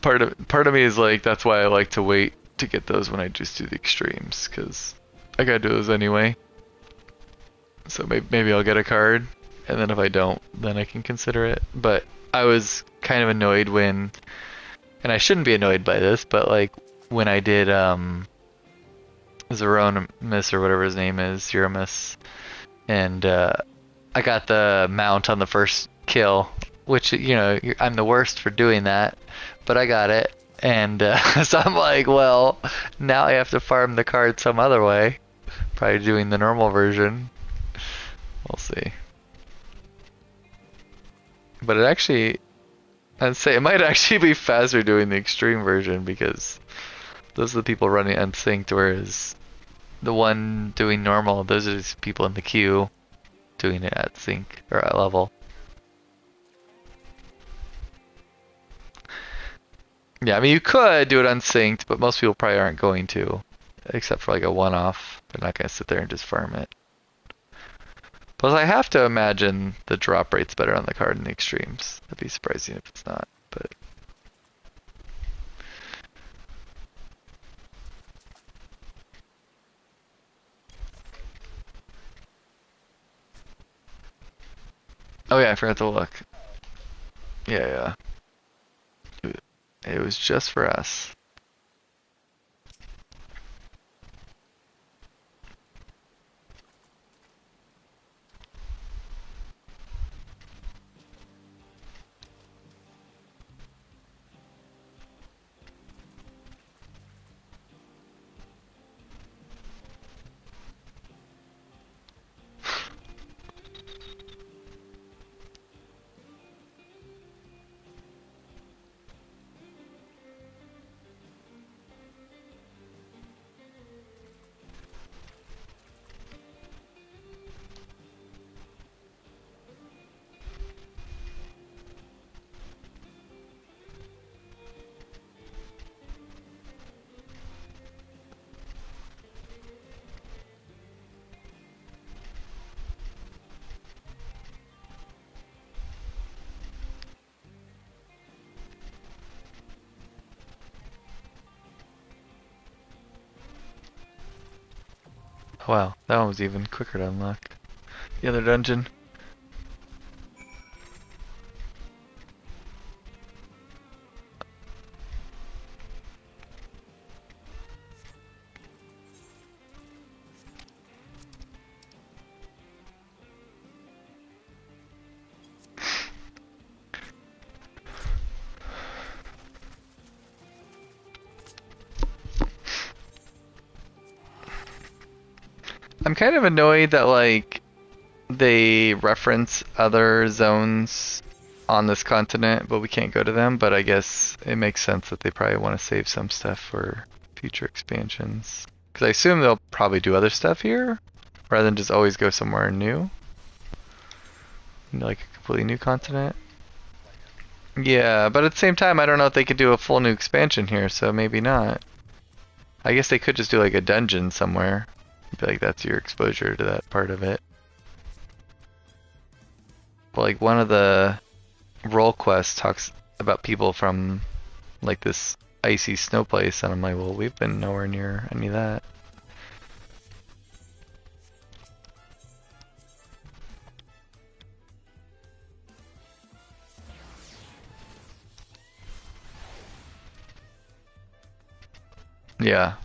part of me is like that's why I like to wait to get those when I just do the extremes because I gotta do those anyway. So maybe I'll get a card, and then if I don't, then I can consider it. But I was kind of annoyed when, and I shouldn't be annoyed by this, but like when I did Zeromus or whatever his name is, Zeromus, and I got the mount on the first kill, which, you know, I'm the worst for doing that, but I got it. And so I'm like, well, now I have to farm the card some other way. Probably doing the normal version. We'll see. But it actually, I'd say it might actually be faster doing the extreme version because those are the people running unsynced, whereas the one doing normal, those are just people in the queue doing it at sync or at level. Yeah, I mean you could do it unsynced, but most people probably aren't going to, except for like a one-off. They're not going to sit there and just farm it. Plus, I have to imagine the drop rate's better on the card in the extremes. That'd be surprising if it's not, but. Oh yeah, I forgot to look. Yeah, yeah. It was just for us. Wow, that one was even quicker to unlock. The other dungeon. I'm kind of annoyed that like they reference other zones on this continent, but we can't go to them. But I guess it makes sense that they probably want to save some stuff for future expansions. Because I assume they'll probably do other stuff here, rather than just always go somewhere new, like a completely new continent. Yeah, but at the same time, I don't know if they could do a full new expansion here, so maybe not. I guess they could just do like a dungeon somewhere. Be like that's your exposure to that part of it. But like one of the role quests talks about people from like this icy snow place, and I'm like, well, we've been nowhere near any of that. Yeah.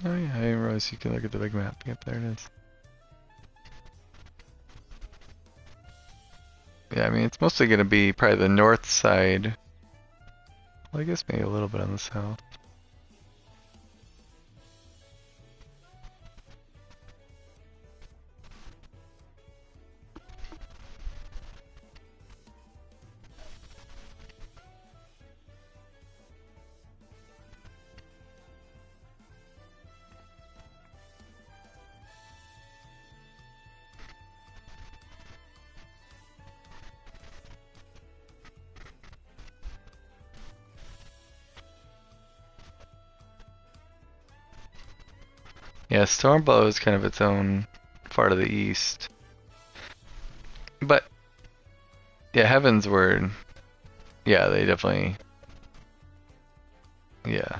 Oh yeah, I didn't realize you can look at the big map. Yep, there it is. Yeah, I mean, it's mostly going to be probably the north side. Well, I guess maybe a little bit on the south. Yeah, Stormblow is kind of its own part of the east. But, yeah, Heaven's Word. Yeah, they definitely... Yeah.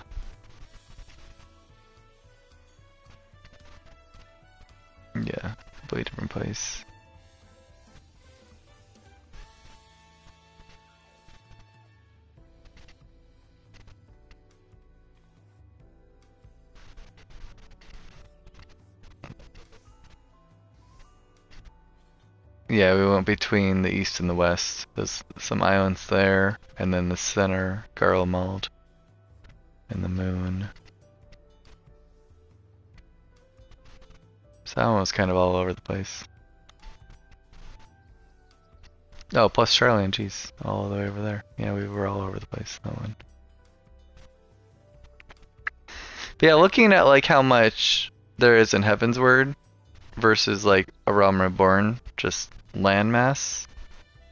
Yeah, completely different place. Yeah, we went between the east and the west. There's some islands there, and then the center, Garlemald, and the moon. So that one was kind of all over the place. Oh, plus Charlie and G's all the way over there. Yeah, we were all over the place that one. But yeah, looking at like how much there is in Heaven's Word versus like A Realm Reborn, just landmass,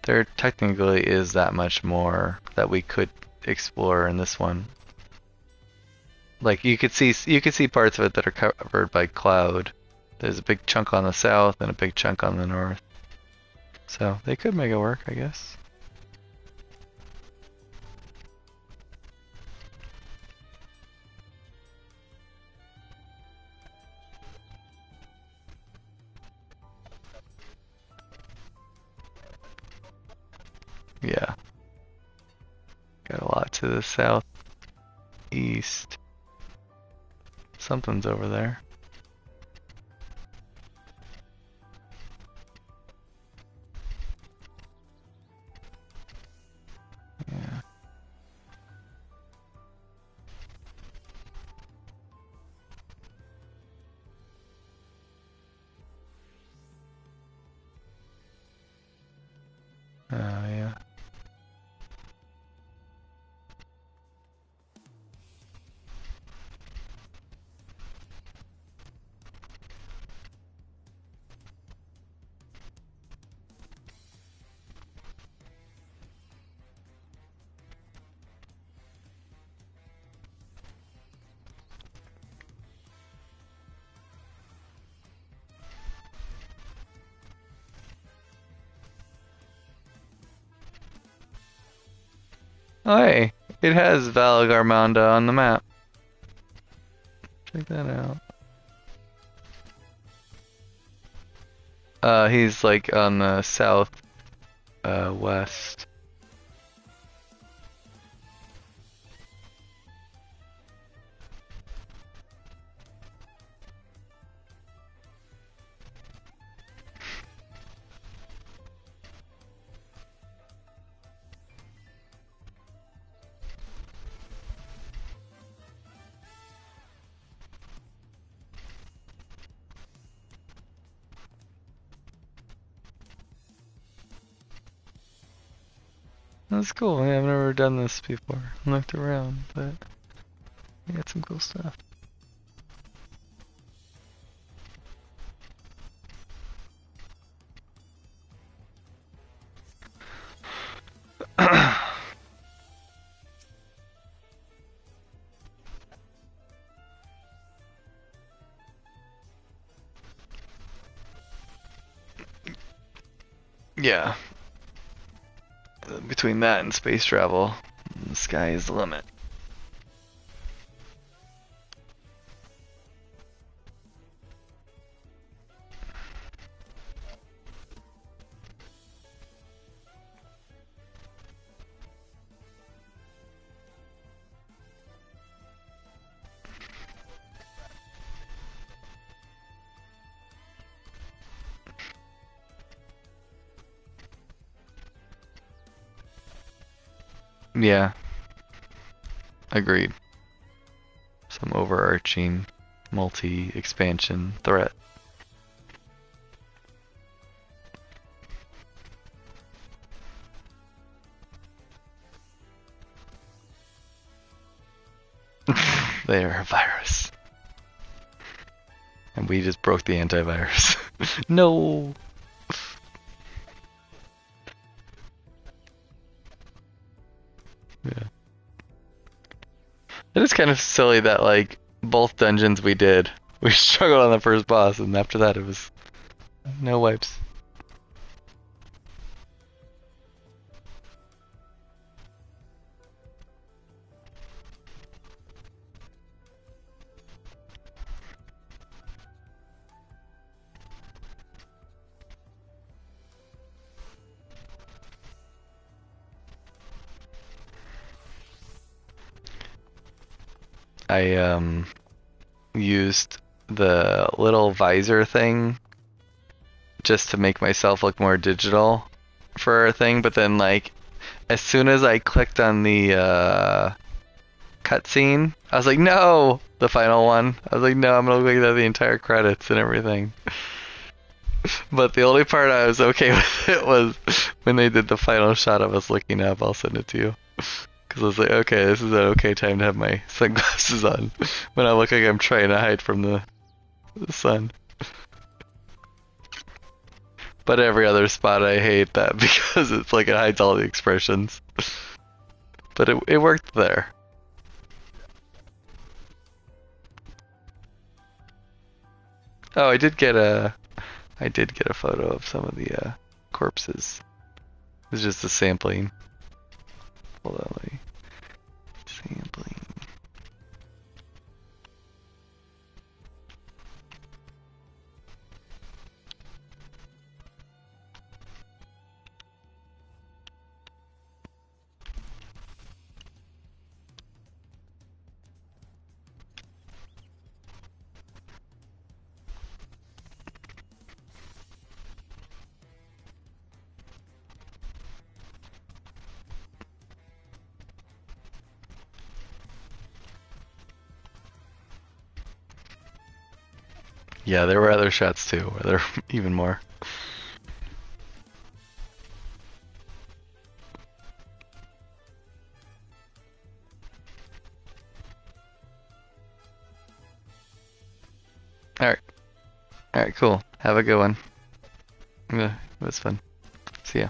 there technically is that much more that we could explore in this one. Like you could see parts of it that are covered by cloud. There's a big chunk on the south and a big chunk on the north. So they could make it work, I guess. Yeah. Got a lot to the south, east. Something's over there. Yeah. Oh, yeah. Oh, hey, it has Valagarmonda on the map. Check that out. He's like on the south, west. That's cool. Yeah, I've never done this before. I looked around, but I got some cool stuff. Yeah. Between that and space travel, the sky is the limit. Yeah. Agreed. Some overarching multi-expansion threat. They are a virus. And we just broke the antivirus. No! Yeah. It is kind of silly that, like, both dungeons we did, we struggled on the first boss, and after that it was no wipes. I used the little visor thing just to make myself look more digital for a thing, but then like as soon as I clicked on the cutscene, I was like, no, the final one. I was like, no, I'm gonna look like that the entire credits and everything. But the only part I was okay with it was when they did the final shot of us looking up. I'll send it to you. Because I was like, okay, this is an okay time to have my sunglasses on. When I look like I'm trying to hide from the sun. But every other spot I hate that because it's like it hides all the expressions. But it worked there. Oh, I did get a photo of some of the corpses. It was just a sampling. Hold on, let me sampling. Yeah, there were other shots too, where there were even more. Alright. Alright, cool. Have a good one. Yeah, it was fun. See ya.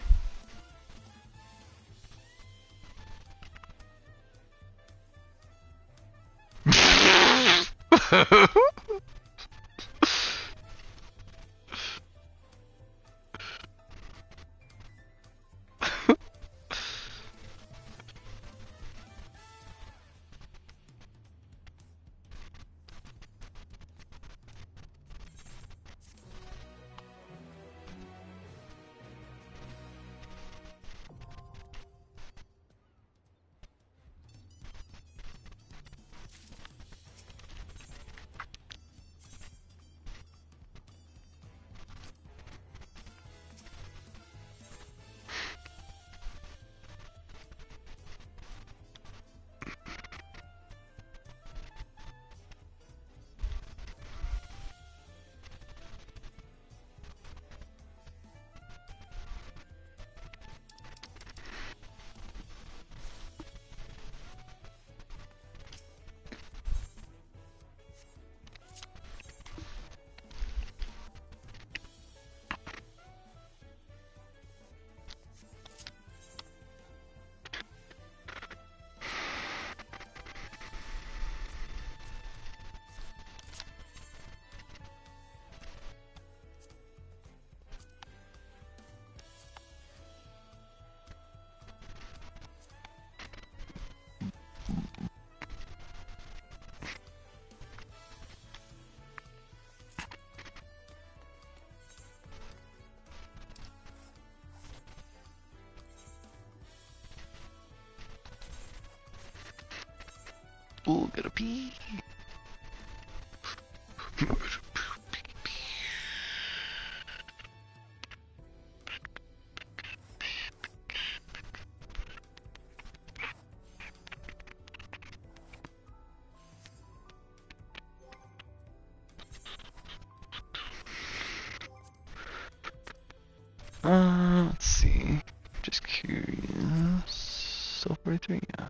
Ooh, gotta pee. Let's see. Just curious. So 43, yeah.